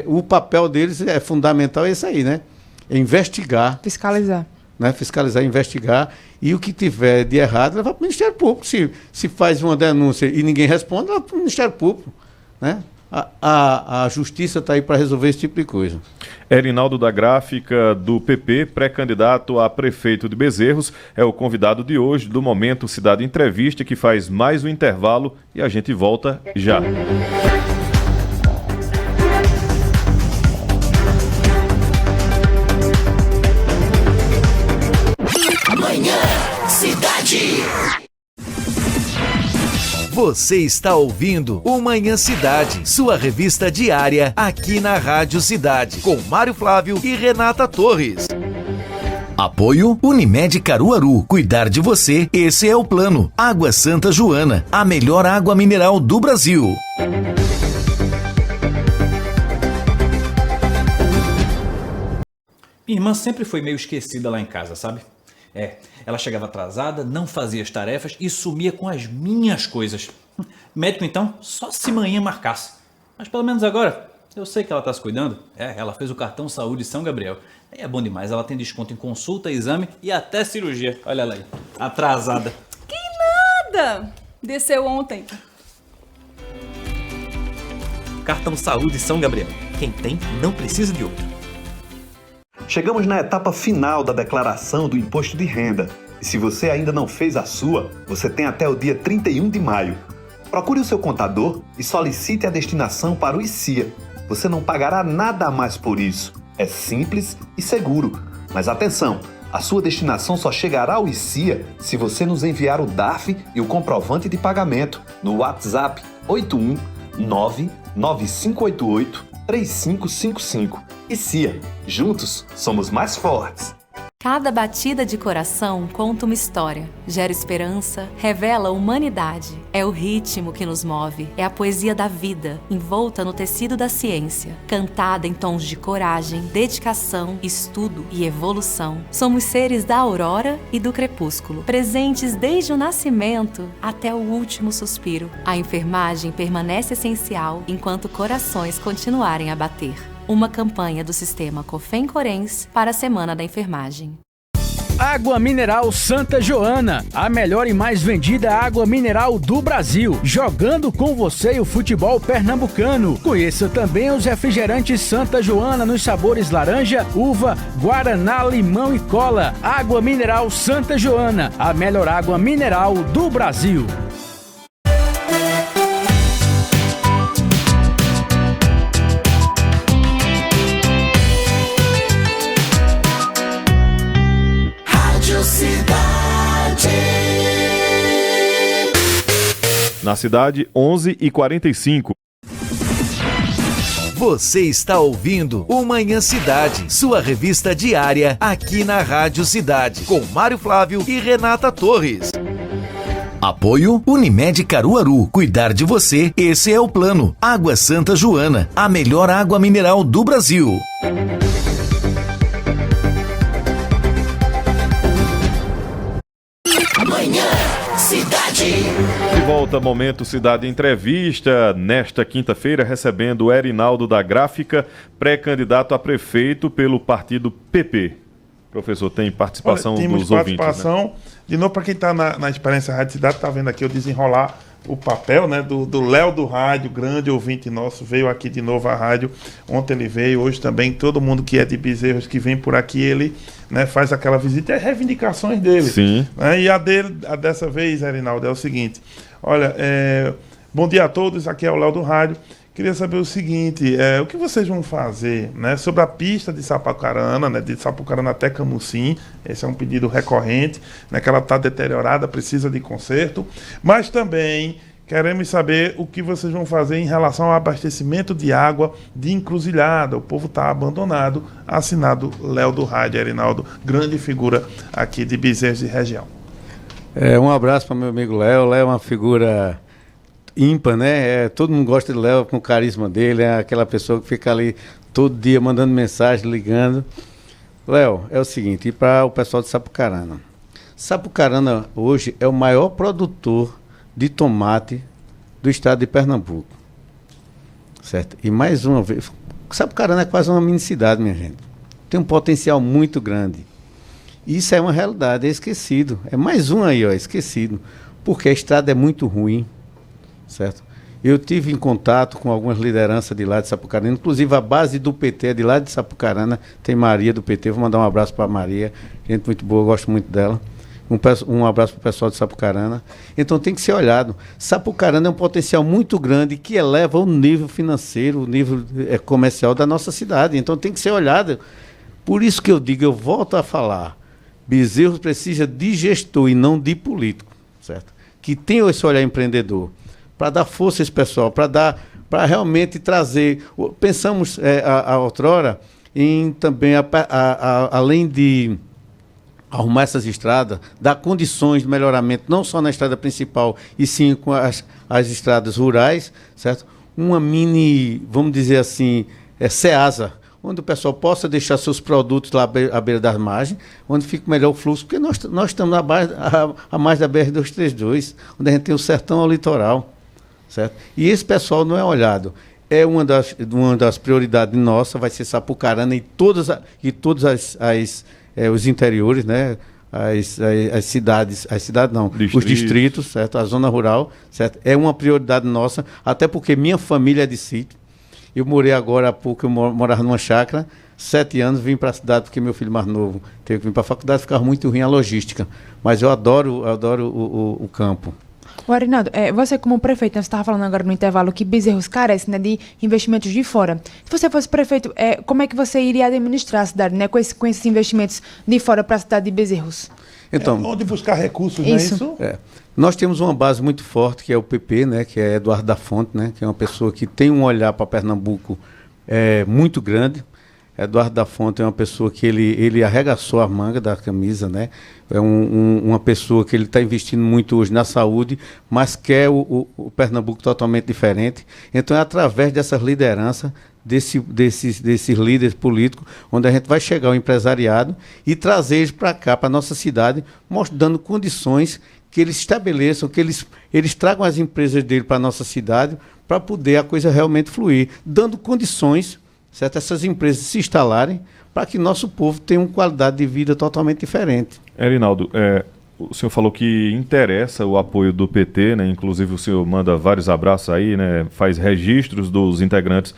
o papel deles é fundamental, é isso aí, né? É investigar. Fiscalizar. Né? Fiscalizar, investigar. E o que tiver de errado, levar para o Ministério Público. Se faz uma denúncia e ninguém responde, leva para o Ministério Público. Né? A justiça está aí para resolver esse tipo de coisa. Erinaldo da Gráfica, do PP, pré-candidato a prefeito de Bezerros, é o convidado de hoje do Momento Cidade Entrevista, que faz mais um intervalo e a gente volta já. Cidade. Você está ouvindo o Manhã Cidade, sua revista diária aqui na Rádio Cidade, com Mário Flávio e Renata Torres. Apoio Unimed Caruaru. Cuidar de você, esse é o plano. Água Santa Joana, a melhor água mineral do Brasil. Minha irmã sempre foi meio esquecida lá em casa, sabe? Ela chegava atrasada, não fazia as tarefas e sumia com as minhas coisas. Médico, então, só se manhã marcasse. Mas pelo menos agora, eu sei que ela está se cuidando. Ela fez o cartão Saúde São Gabriel. Aí é bom demais, ela tem desconto em consulta, exame e até cirurgia. Olha ela aí, atrasada. Que nada! Desceu ontem. Cartão Saúde São Gabriel. Quem tem, não precisa de outro. Chegamos na etapa final da declaração do Imposto de Renda. E se você ainda não fez a sua, você tem até o dia 31 de maio. Procure o seu contador e solicite a destinação para o ICIA. Você não pagará nada a mais por isso. É simples e seguro. Mas atenção, A sua destinação só chegará ao ICIA se você nos enviar o DARF e o comprovante de pagamento no WhatsApp 819-9588-3555. ICIA. Juntos, somos mais fortes. Cada batida de coração conta uma história, gera esperança, revela a humanidade. É o ritmo que nos move, é a poesia da vida, envolta no tecido da ciência, cantada em tons de coragem, dedicação, estudo e evolução. Somos seres da aurora e do crepúsculo, presentes desde o nascimento até o último suspiro. A enfermagem permanece essencial enquanto corações continuarem a bater. Uma campanha do Sistema Cofem-Corens para a Semana da Enfermagem. Água Mineral Santa Joana, a melhor e mais vendida água mineral do Brasil, jogando com você o futebol pernambucano. Conheça também os refrigerantes Santa Joana nos sabores laranja, uva, guaraná, limão e cola. Água Mineral Santa Joana, a melhor água mineral do Brasil. Na cidade, 11h45. Você está ouvindo o Manhã Cidade, sua revista diária aqui na Rádio Cidade, com Mário Flávio e Renata Torres. Apoio Unimed Caruaru. Cuidar de você, esse é o plano. Água Santa Joana, a melhor água mineral do Brasil. Manhã Cidade. De volta, Momento Cidade Entrevista, nesta quinta-feira, recebendo o Erinaldo da Gráfica, pré-candidato a prefeito pelo partido PP. Professor, tem participação dos ouvintes, né? De novo, para quem está na Experiência Rádio Cidade, está vendo aqui eu desenrolar o papel, né, do Léo do Rádio, grande ouvinte nosso, veio aqui de novo à rádio. Ontem ele veio, hoje também, todo mundo que é de Bezerros, que vem por aqui, ele, né, faz aquela visita e as reivindicações dele. Sim. Né, e a dessa vez, Erinaldo, é o seguinte: olha, bom dia a todos, aqui é o Léo do Rádio. Queria saber o seguinte, o que vocês vão fazer, né, sobre a pista de Sapucarana, né, de Sapucarana até Camucim. Esse é um pedido recorrente, né, que ela está deteriorada, precisa de conserto, mas também queremos saber o que vocês vão fazer em relação ao abastecimento de água de Encruzilhada. O povo está abandonado. Assinado Léo do Rádio, Erinaldo, grande figura aqui de Bezerros e região. Um abraço para meu amigo Léo. Léo é uma figura ímpar, né? Todo mundo gosta de Léo com o carisma dele, é aquela pessoa que fica ali todo dia mandando mensagem, ligando. Léo, é o seguinte, e para o pessoal de Sapucarana. Sapucarana hoje é o maior produtor de tomate do estado de Pernambuco. Certo? E mais uma vez, Sapucarana é quase uma mini cidade, minha gente. Tem um potencial muito grande. Isso é uma realidade, é esquecido. É mais um aí, ó, esquecido. Porque a estrada é muito ruim. Certo? Eu tive em contato com algumas lideranças de lá de Sapucarana, inclusive a base do PT é de lá de Sapucarana, tem Maria do PT, vou mandar um abraço para Maria, gente muito boa, gosto muito dela. Um abraço para o pessoal de Sapucarana. Então tem que ser olhado. Sapucarana é um potencial muito grande que eleva o nível financeiro, o nível comercial da nossa cidade. Então tem que ser olhado. Por isso que eu digo, eu volto a falar, Bezerros precisa de gestor e não de político, certo? Que tenha esse olhar empreendedor, para dar força a esse pessoal, para realmente trazer. Pensamos a outrora em também, além de arrumar essas estradas, dar condições de melhoramento, não só na estrada principal, e sim com as estradas rurais, certo? Uma mini, vamos dizer assim, Ceasa, onde o pessoal possa deixar seus produtos lá à beira das margens, onde fica melhor o fluxo, porque nós estamos à margem da BR-232, onde a gente tem o sertão ao litoral. Certo? E esse pessoal não é olhado. É uma das prioridades nossas, vai ser Sapucarana e todos os interiores, né? As cidades não, os distritos, certo? A zona rural, certo? É uma prioridade nossa, até porque minha família é de sítio. Eu morei agora há pouco, eu morava numa chácara, 7 anos, vim para a cidade porque meu filho mais novo teve que vir para a faculdade, ficava muito ruim a logística. Mas eu adoro o campo. O Arinaldo, você como prefeito, né, você estava falando agora no intervalo que Bezerros carece, né, de investimentos de fora. Se você fosse prefeito, como é que você iria administrar a cidade, né, com esses investimentos de fora para a cidade de Bezerros? Então, onde buscar recursos, não é isso? Nós temos uma base muito forte, que é o PP, né, que é Eduardo da Fonte, né, que é uma pessoa que tem um olhar para Pernambuco muito grande. Eduardo da Fonte é uma pessoa que ele arregaçou a manga da camisa, né? É uma pessoa que ele está investindo muito hoje na saúde, mas quer o Pernambuco totalmente diferente. Então é através dessas lideranças, desses líderes políticos, onde a gente vai chegar ao empresariado e trazer eles para cá, para a nossa cidade, dando condições que eles estabeleçam, que eles tragam as empresas dele para a nossa cidade, para poder a coisa realmente fluir, dando condições, certo? Essas empresas se instalarem para que nosso povo tenha uma qualidade de vida totalmente diferente. Erinaldo, o senhor falou que interessa o apoio do PT, né? Inclusive o senhor manda vários abraços aí, né? Faz registros dos integrantes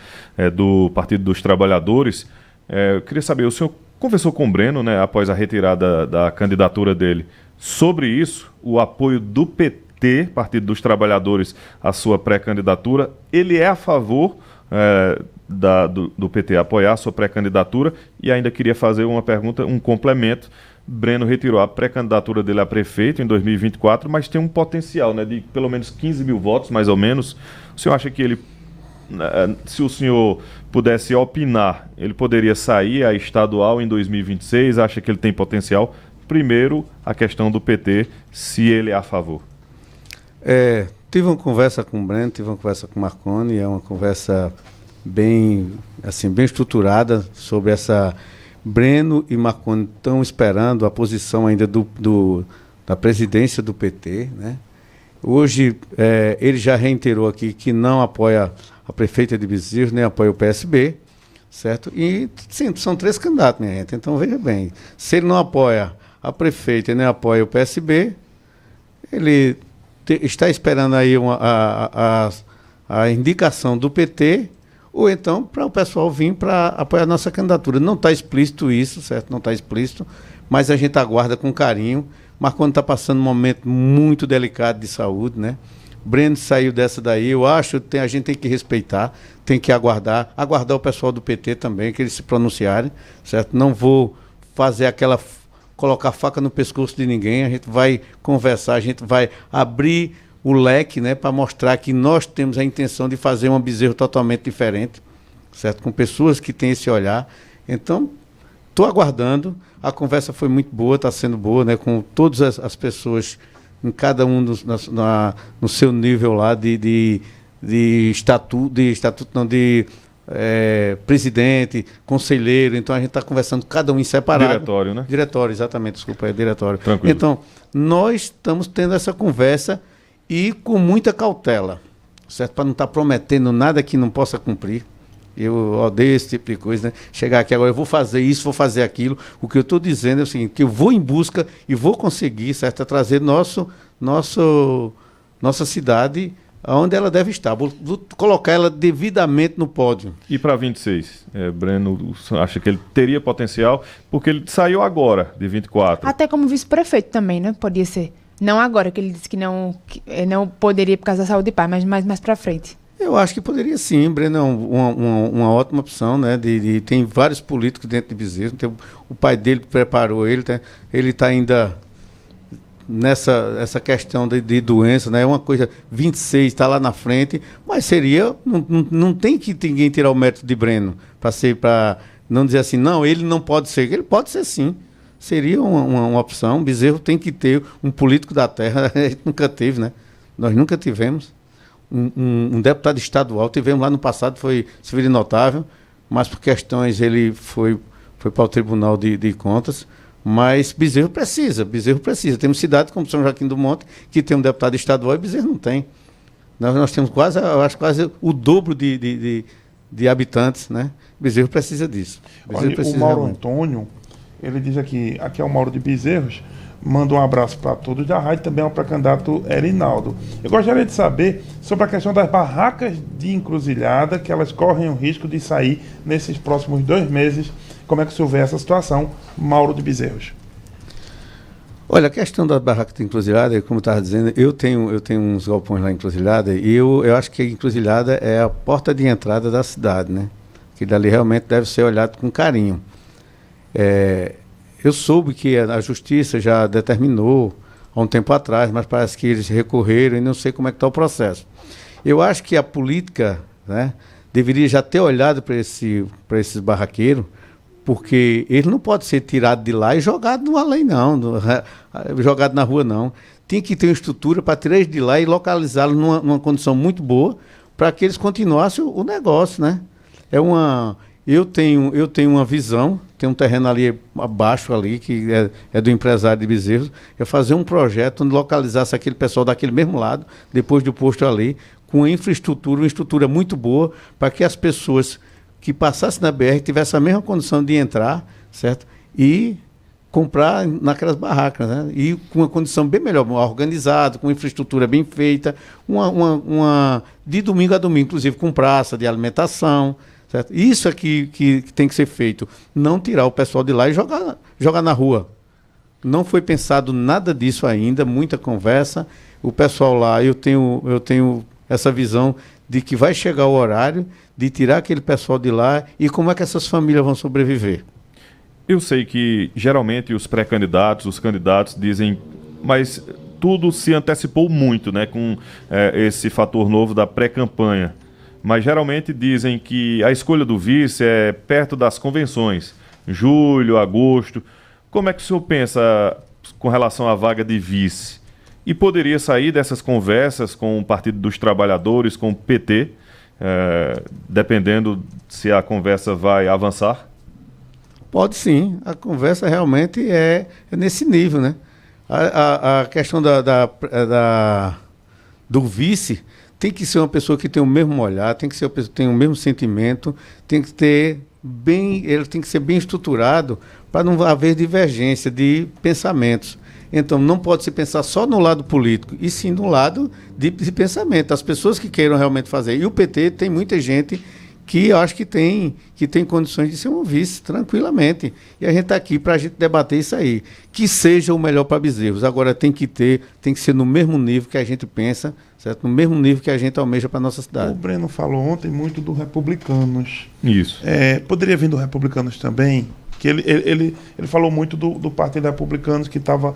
do Partido dos Trabalhadores. Eu queria saber, o senhor conversou com o Breno, né, após a retirada da candidatura dele, sobre isso, o apoio do PT, Partido dos Trabalhadores, à sua pré-candidatura. Ele é a favor do PT apoiar a sua pré-candidatura? E ainda queria fazer uma pergunta, um complemento. Breno retirou a pré-candidatura dele a prefeito em 2024, mas tem um potencial, né, de pelo menos 15 mil votos, mais ou menos. O senhor acha que ele, se o senhor pudesse opinar, ele poderia sair a estadual em 2026? Acha que ele tem potencial? Primeiro, a questão do PT, se ele é a favor. Tive uma conversa com o Breno, tive uma conversa com o Marconi, é uma conversa bem estruturada sobre essa... Breno e Marconi estão esperando a posição ainda da presidência do PT, né? Hoje, ele já reiterou aqui que não apoia a prefeita de Bezerros, nem apoia o PSB, certo? E, sim, são 3 candidatos, minha gente, então veja bem, se ele não apoia a prefeita e nem apoia o PSB, ele está esperando aí a indicação do PT, ou então para o pessoal vir para apoiar a nossa candidatura. Não está explícito isso, certo? Não está explícito, mas a gente aguarda com carinho. Marconi está passando um momento muito delicado de saúde, né? Breno saiu dessa daí, eu acho que a gente tem que respeitar, tem que aguardar o pessoal do PT também, que eles se pronunciarem, certo? Não vou fazer colocar faca no pescoço de ninguém, a gente vai conversar, a gente vai abrir o leque, né, para mostrar que nós temos a intenção de fazer um Bezerro totalmente diferente, certo? Com pessoas que têm esse olhar. Então, estou aguardando. A conversa foi muito boa, está sendo boa, né, com todas as pessoas, em cada um no seu nível lá de presidente, conselheiro. Então, a gente está conversando cada um em separado. Diretório, né? Diretório, exatamente, desculpa, diretório. Tranquilo. Então, nós estamos tendo essa conversa e com muita cautela, certo? Para não estar prometendo nada que não possa cumprir. Eu odeio esse tipo de coisa, né? Chegar aqui agora, eu vou fazer isso, vou fazer aquilo. O que eu estou dizendo é o seguinte, que eu vou em busca e vou conseguir, certo? É trazer nossa cidade aonde ela deve estar. Vou colocar ela devidamente no pódio. E para 26? Breno acha que ele teria potencial, porque ele saiu agora, de 24. Até como vice-prefeito também, né? Podia ser. Não agora, que ele disse que não poderia por causa da saúde de pai, mas mais para frente. Eu acho que poderia sim, Breno é uma ótima opção, né? Tem vários políticos dentro de Bezerros, o pai dele preparou ele está ainda nessa questão de doença, né? É uma coisa, 26 está lá na frente, mas não tem que ninguém tirar o mérito de Breno, para não dizer assim, não, ele não pode ser, ele pode ser sim. Seria uma opção. Bezerro tem que ter um político da terra, a gente nunca teve, né? Nós nunca tivemos um deputado estadual, tivemos lá no passado, foi Severino Otávio, mas por questões ele foi para o Tribunal de Contas, mas Bezerro precisa. Temos cidades como São Joaquim do Monte, que tem um deputado estadual e Bezerro não tem. Nós temos quase o dobro de habitantes, né? Bezerro precisa disso. Olha, o Mauro Antônio, ele diz aqui é o Mauro de Bezerros, manda um abraço para todos da rádio, também é o pré-candidato Erinaldo. Eu gostaria de saber sobre a questão das barracas de encruzilhada, que elas correm o risco de sair nesses próximos 2 meses. Como é que o senhor vê essa situação, Mauro de Bezerros? Olha, a questão da barraca de Encruzilhada, como eu estava dizendo, eu tenho uns galpões lá em Encruzilhada e eu acho que a Encruzilhada é a porta de entrada da cidade, né? Que dali realmente deve ser olhado com carinho. Eu soube que a Justiça já determinou há um tempo atrás, mas parece que eles recorreram e não sei como é que está o processo. Eu acho que a política, né, deveria já ter olhado para esses barraqueiros, porque ele não pode ser tirado de lá e jogado no além, não, jogado na rua, não. Tem que ter uma estrutura para tirar eles de lá e localizá-los numa condição muito boa para que eles continuassem o negócio, né? Eu tenho uma visão, tem um terreno ali abaixo, ali, que é do empresário de Bezerros, é fazer um projeto onde localizasse aquele pessoal daquele mesmo lado, depois do posto ali, com uma estrutura muito boa, para que as pessoas que passassem na BR tivessem a mesma condição de entrar, certo? E comprar naquelas barracas, né? E com uma condição bem melhor, organizada, com infraestrutura bem feita, de domingo a domingo, inclusive com praça de alimentação, certo? Isso é que tem que ser feito, não tirar o pessoal de lá e jogar na rua. Não foi pensado nada disso ainda, muita conversa. O pessoal lá, eu tenho essa visão de que vai chegar o horário de tirar aquele pessoal de lá e como é que essas famílias vão sobreviver. Eu sei que geralmente os pré-candidatos, os candidatos dizem, mas tudo se antecipou muito, né, com esse fator novo da pré-campanha. Mas geralmente dizem que a escolha do vice é perto das convenções, julho, agosto. Como é que o senhor pensa com relação à vaga de vice? E poderia sair dessas conversas com o Partido dos Trabalhadores, com o PT, dependendo se a conversa vai avançar? Pode sim, a conversa realmente é nesse nível, né? A questão do vice tem que ser uma pessoa que tem o mesmo olhar, tem que ser uma pessoa que tem o mesmo sentimento, ele tem que ser bem estruturado para não haver divergência de pensamentos. Então, não pode se pensar só no lado político, e sim no lado de pensamento. As pessoas que queiram realmente fazer. E o PT tem muita gente que eu acho que tem condições de ser um vice tranquilamente. E a gente está aqui para a gente debater isso aí. Que seja o melhor para Bezerros. Agora, tem que ser no mesmo nível que a gente pensa, certo? No mesmo nível que a gente almeja para a nossa cidade. O Breno falou ontem muito do Republicanos. Isso. Poderia vir do Republicanos também, que ele falou muito do Partido Republicanos, que estava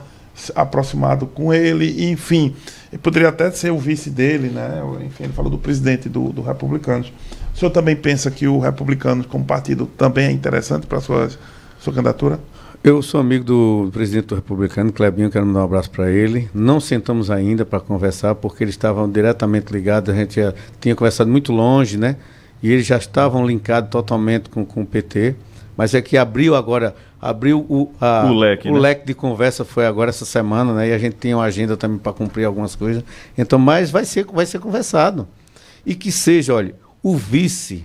aproximado com ele, enfim, poderia até ser o vice dele, né? Enfim, ele falou do presidente do Republicanos. O senhor também pensa que o Republicanos como partido também é interessante para a sua candidatura? Eu sou amigo do presidente do Republicano, Clebinho, quero mandar um abraço para ele. Não sentamos ainda para conversar, porque eles estavam diretamente ligados, a gente já tinha conversado muito longe, né? E eles já estavam linkados totalmente com o PT, mas é que abriu o leque de conversa, foi agora essa semana, né? E a gente tem uma agenda também para cumprir algumas coisas. Então, mas vai ser conversado. E que seja, olha, o vice,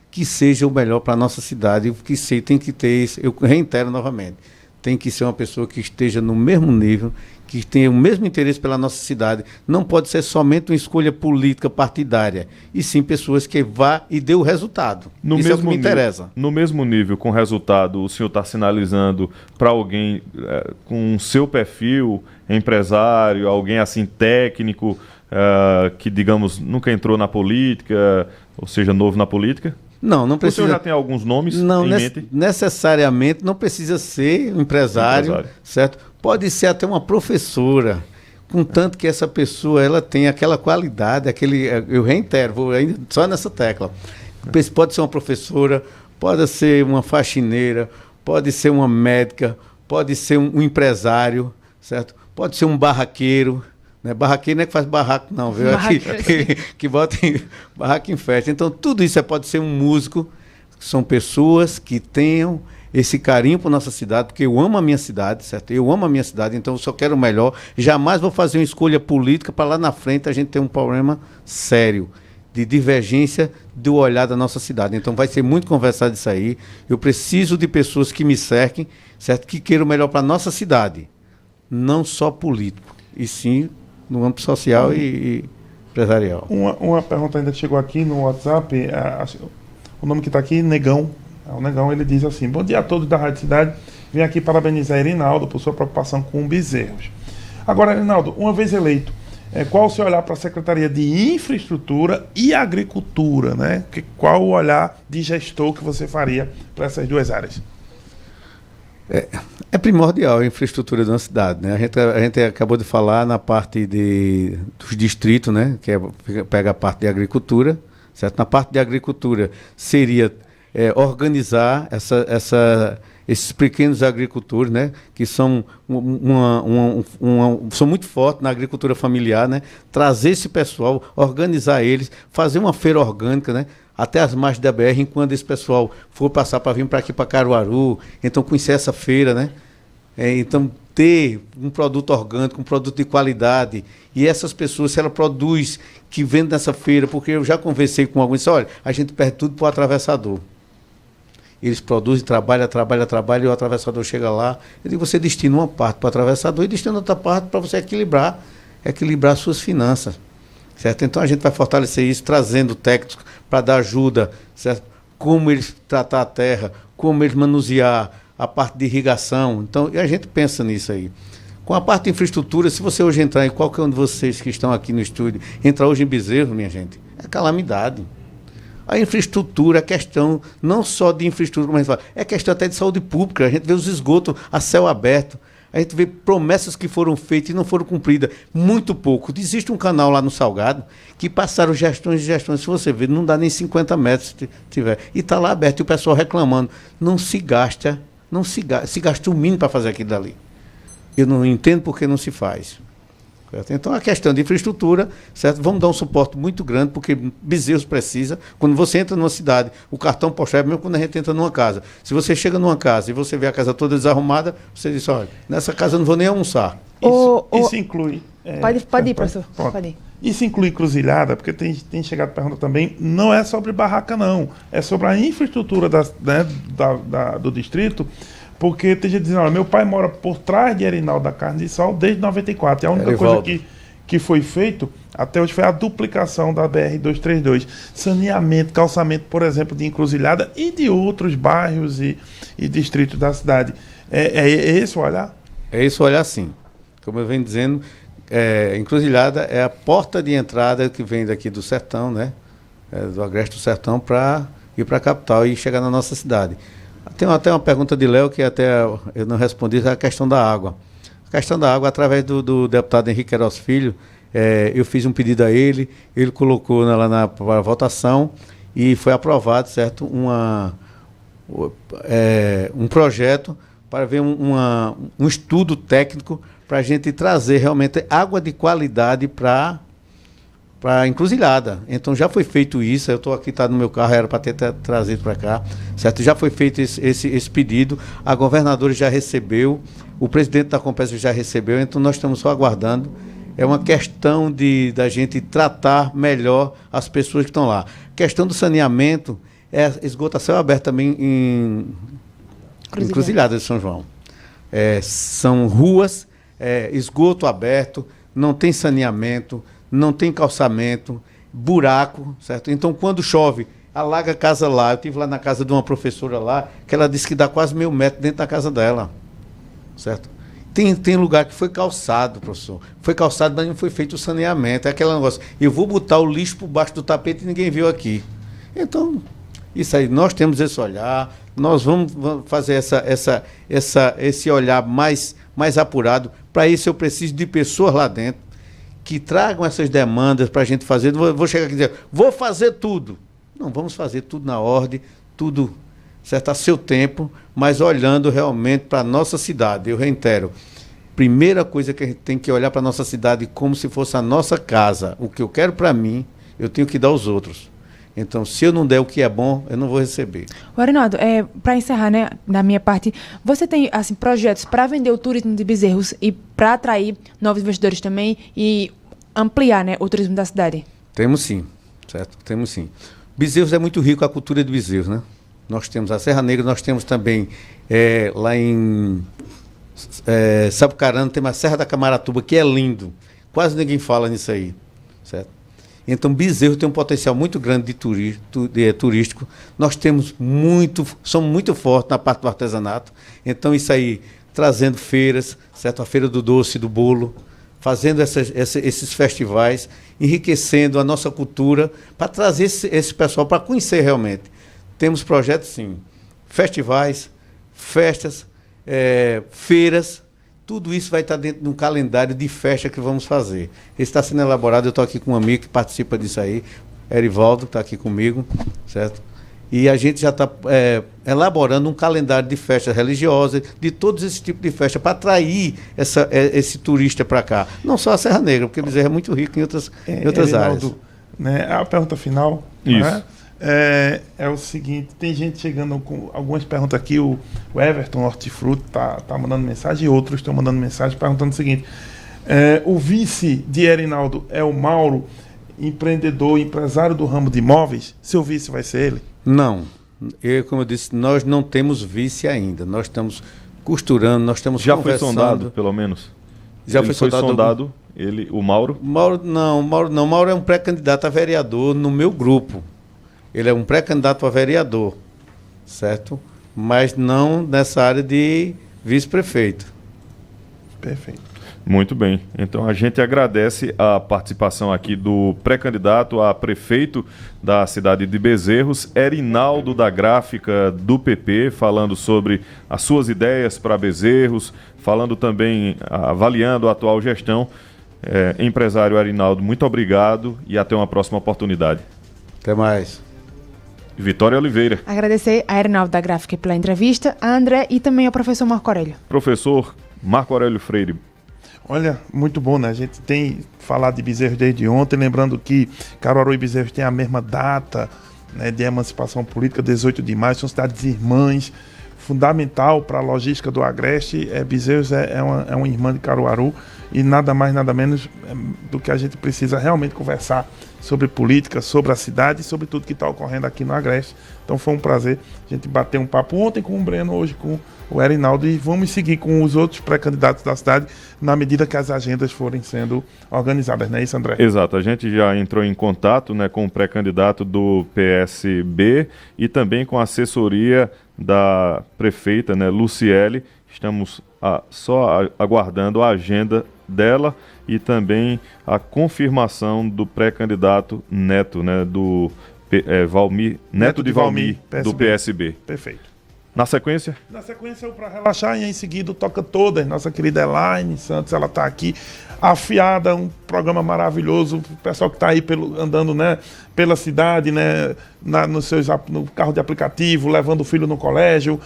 que seja o melhor para a nossa cidade, tem que ter isso, eu reitero novamente, tem que ser uma pessoa que esteja no mesmo nível, que tenha o mesmo interesse pela nossa cidade. Não pode ser somente uma escolha política partidária, e sim pessoas que vá e dê o resultado. Isso é o que me interessa. No mesmo nível, com resultado, o senhor está sinalizando para alguém com seu perfil, empresário, alguém assim técnico, que, digamos, nunca entrou na política, ou seja, novo na política? Não precisa. O senhor já tem alguns nomes em mente? Necessariamente não precisa ser um empresário, certo? Pode ser até uma professora, contanto que essa pessoa ela tenha aquela qualidade, eu reitero, vou ainda só nessa tecla. Pode ser uma professora, pode ser uma faxineira, pode ser uma médica, pode ser um empresário, certo? Pode ser um barraqueiro. Né? Barraqueiro não é que faz barraco, não, viu? Que bota barraco em festa. Então, tudo isso pode ser um músico. São pessoas que tenham esse carinho por nossa cidade, porque eu amo a minha cidade, certo? Eu amo a minha cidade, então eu só quero o melhor. Jamais vou fazer uma escolha política para lá na frente a gente ter um problema sério de divergência do olhar da nossa cidade. Então, vai ser muito conversado isso aí. Eu preciso de pessoas que me cerquem, certo? Que queiram o melhor para a nossa cidade. Não só político, e sim no âmbito social e empresarial. Uma pergunta ainda que chegou aqui no WhatsApp, o nome que está aqui, Negão. O Negão, ele diz assim: bom dia a todos da Rádio Cidade. Vim aqui parabenizar Erinaldo por sua preocupação com bezerros. Agora, Erinaldo, uma vez eleito, qual o seu olhar para a Secretaria de Infraestrutura e Agricultura, né? Qual o olhar de gestor que você faria para essas duas áreas? É primordial a infraestrutura de uma cidade, né? A gente acabou de falar na parte dos distritos, né? Pega a parte de agricultura, certo? Na parte de agricultura seria organizar esses pequenos agricultores, né, que são são muito fortes na agricultura familiar, né, trazer esse pessoal, organizar eles, fazer uma feira orgânica, né, até as margens da BR, enquanto esse pessoal for passar para vir para aqui, para Caruaru, então conhecer essa feira, né, então ter um produto orgânico, um produto de qualidade, e essas pessoas, se ela produz, que vende nessa feira, porque eu já conversei com alguns, olha, a gente perde tudo para o atravessador. Eles produzem, trabalham, e o atravessador chega lá. Eu digo, você destina uma parte para o atravessador e destina outra parte para você equilibrar suas finanças. Certo? Então a gente vai fortalecer isso, trazendo técnicos para dar ajuda, certo? Como eles tratar a terra, como eles manusear a parte de irrigação. Então, e a gente pensa nisso aí. Com a parte de infraestrutura, se você hoje entrar em qualquer um de vocês que estão aqui no estúdio, entrar hoje em Bezerro, minha gente, é calamidade. A infraestrutura é questão não só de infraestrutura, como a gente fala, é questão até de saúde pública. A gente vê os esgotos a céu aberto, a gente vê promessas que foram feitas e não foram cumpridas, muito pouco. Existe um canal lá no Salgado que passaram gestões e gestões, se você ver, não dá nem 50 metros se tiver. E está lá aberto, e o pessoal reclamando. Se gasta o mínimo para fazer aquilo dali. Eu não entendo por que não se faz. Certo? Então, a questão de infraestrutura, certo? Vamos dar um suporte muito grande, porque Bezerros precisa. Quando você entra numa cidade, o cartão postal é mesmo quando a gente entra numa casa. Se você chega numa casa e você vê a casa toda desarrumada, você diz, olha, nessa casa eu não vou nem almoçar. Isso inclui... Pode ir, professor. Pode ir. Isso inclui encruzilhada, porque tem chegado pergunta também, não é sobre barraca, não. É sobre a infraestrutura do distrito, porque tem gente dizendo, olha, meu pai mora por trás de Erinaldo da Carne de Sol desde 94. E a única coisa que foi feito até hoje foi a duplicação da BR-232. Saneamento, calçamento, por exemplo, de Encruzilhada e de outros bairros e distritos da cidade. É esse o olhar? É esse o olhar, sim. Como eu venho dizendo, Encruzilhada é a porta de entrada que vem daqui do sertão, né? Do Agreste do Sertão, para ir para a capital e chegar na nossa cidade. Tem até uma pergunta de Léo que até eu não respondi, é a questão da água. A questão da água, através do deputado Henrique Queiroz Filho, eu fiz um pedido a ele colocou lá na votação e foi aprovado, certo? Um projeto para ver um estudo técnico para a gente trazer realmente água de qualidade para Encruzilhada. Então já foi feito isso, eu estou aqui, está no meu carro, era para ter trazido para cá, certo? Já foi feito esse pedido, a governadora já recebeu, o presidente da Compesa já recebeu, então nós estamos só aguardando. É uma questão da gente tratar melhor as pessoas que estão lá. Questão do saneamento, esgoto a céu aberto também em Encruzilhada de São João. São ruas, esgoto aberto, não tem saneamento, não tem calçamento, buraco, certo? Então, quando chove, alaga a casa lá. Eu estive lá na casa de uma professora lá, que ela disse que dá quase 1.000 metros dentro da casa dela, certo? Tem lugar que foi calçado, professor. Foi calçado, mas não foi feito o saneamento. É aquele negócio, eu vou botar o lixo por baixo do tapete e ninguém viu aqui. Então, isso aí, nós temos esse olhar, nós vamos fazer esse olhar mais apurado. Para isso, eu preciso de pessoas lá dentro que tragam essas demandas para a gente fazer. Vou chegar aqui e dizer, vou fazer tudo. Não, vamos fazer tudo na ordem, tudo certo, a seu tempo, mas olhando realmente para a nossa cidade. Eu reitero, primeira coisa que a gente tem que olhar para a nossa cidade como se fosse a nossa casa. O que eu quero para mim, eu tenho que dar aos outros. Então, se eu não der o que é bom, eu não vou receber. Erinaldo, para encerrar, né, da minha parte, você tem assim, projetos para vender o turismo de Bezerros e para atrair novos investidores também e ampliar, né, o turismo da cidade? Temos sim, certo? Temos sim. Bezerros é muito rico a cultura de Bezerros, né? Nós temos a Serra Negra, nós temos também lá em Sapucarana, tem a Serra da Camaratuba, que é lindo. Quase ninguém fala nisso aí, certo? Então, Bezerros tem um potencial muito grande de turístico. Nós somos muito fortes na parte do artesanato. Então, isso aí, trazendo feiras, certo? A Feira do Doce, do Bolo, fazendo esses festivais, enriquecendo a nossa cultura, para trazer esse pessoal para conhecer realmente. Temos projetos, sim, festivais, festas, feiras, tudo isso vai estar dentro de um calendário de festa que vamos fazer. Esse está sendo elaborado, eu estou aqui com um amigo que participa disso aí, Erivaldo, que está aqui comigo, certo? E a gente já está elaborando um calendário de festas religiosas, de todos esses tipos de festas, para atrair esse turista para cá. Não só a Serra Negra, porque Bezerra é muito rico em outras áreas. Né, a pergunta final, isso. Né, é o seguinte, tem gente chegando com algumas perguntas aqui, o Everton Hortifruti tá mandando mensagem, e outros estão mandando mensagem perguntando o seguinte, o vice de Erinaldo é o Mauro, empreendedor, empresário do ramo de imóveis? Seu vice vai ser ele? Não, como eu disse, nós não temos vice ainda, nós estamos costurando, nós estamos já conversando. Já foi sondado, pelo menos? Já ele foi sondado. O Mauro? Mauro é um pré-candidato a vereador no meu grupo. Ele é um pré-candidato a vereador, certo? Mas não nessa área de vice-prefeito. Perfeito. Muito bem. Então a gente agradece a participação aqui do pré-candidato a prefeito da cidade de Bezerros, Erinaldo da Gráfica do PP, falando sobre as suas ideias para Bezerros, falando também, avaliando a atual gestão. Empresário Erinaldo, muito obrigado e até uma próxima oportunidade. Até mais. Vitória Oliveira. Agradecer a Erinaldo da Gráfica pela entrevista, a André e também ao professor Marco Aurélio. Professor Marco Aurélio Freire. Olha, muito bom, né? A gente tem falado de Bezerros desde ontem, lembrando que Caruaru e Bezerros têm a mesma data, né, de emancipação política, 18 de maio, são cidades irmãs, fundamental para a logística do Agreste. Bezerros é uma irmã de Caruaru e nada mais, nada menos do que a gente precisa realmente conversar sobre política, sobre a cidade e sobre tudo que está ocorrendo aqui no Agreste. Então foi um prazer a gente bater um papo ontem com o Breno, hoje com o Erinaldo, e vamos seguir com os outros pré-candidatos da cidade na medida que as agendas forem sendo organizadas, não é isso, André? Exato, a gente já entrou em contato, né, com o pré-candidato do PSB e também com a assessoria da prefeita, né, Luciele. Estamos só aguardando a agenda dela e também a confirmação do pré-candidato Neto, né, do Valmir, Neto de Valmir, do PSB. Perfeito. Na sequência? Na sequência, para relaxar, e em seguida Toca Todas, nossa querida Elaine Santos, ela está aqui afiada, um programa maravilhoso, o pessoal que está aí andando, né, pela cidade, né, no carro de aplicativo, levando o filho no colégio,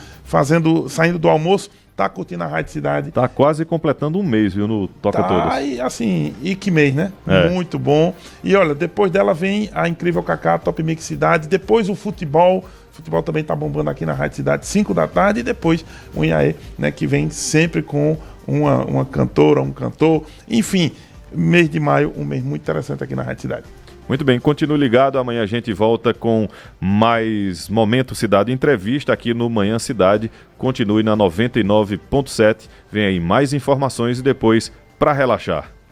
saindo do almoço, tá curtindo a Rádio Cidade. Tá quase completando um mês, viu, no Toca Todas. E assim, e que mês, né? Muito bom. E olha, depois dela vem a incrível Cacá, Top Mix Cidade, depois o futebol. O futebol também tá bombando aqui na Rádio Cidade, 5 da tarde, e depois o Inhaê, né, que vem sempre com uma cantora, um cantor. Enfim, mês de maio, um mês muito interessante aqui na Rádio Cidade. Muito bem, continue ligado, amanhã a gente volta com mais Momento Cidade Entrevista aqui no Manhã Cidade. Continue na 99.7, vem aí mais informações e depois para relaxar.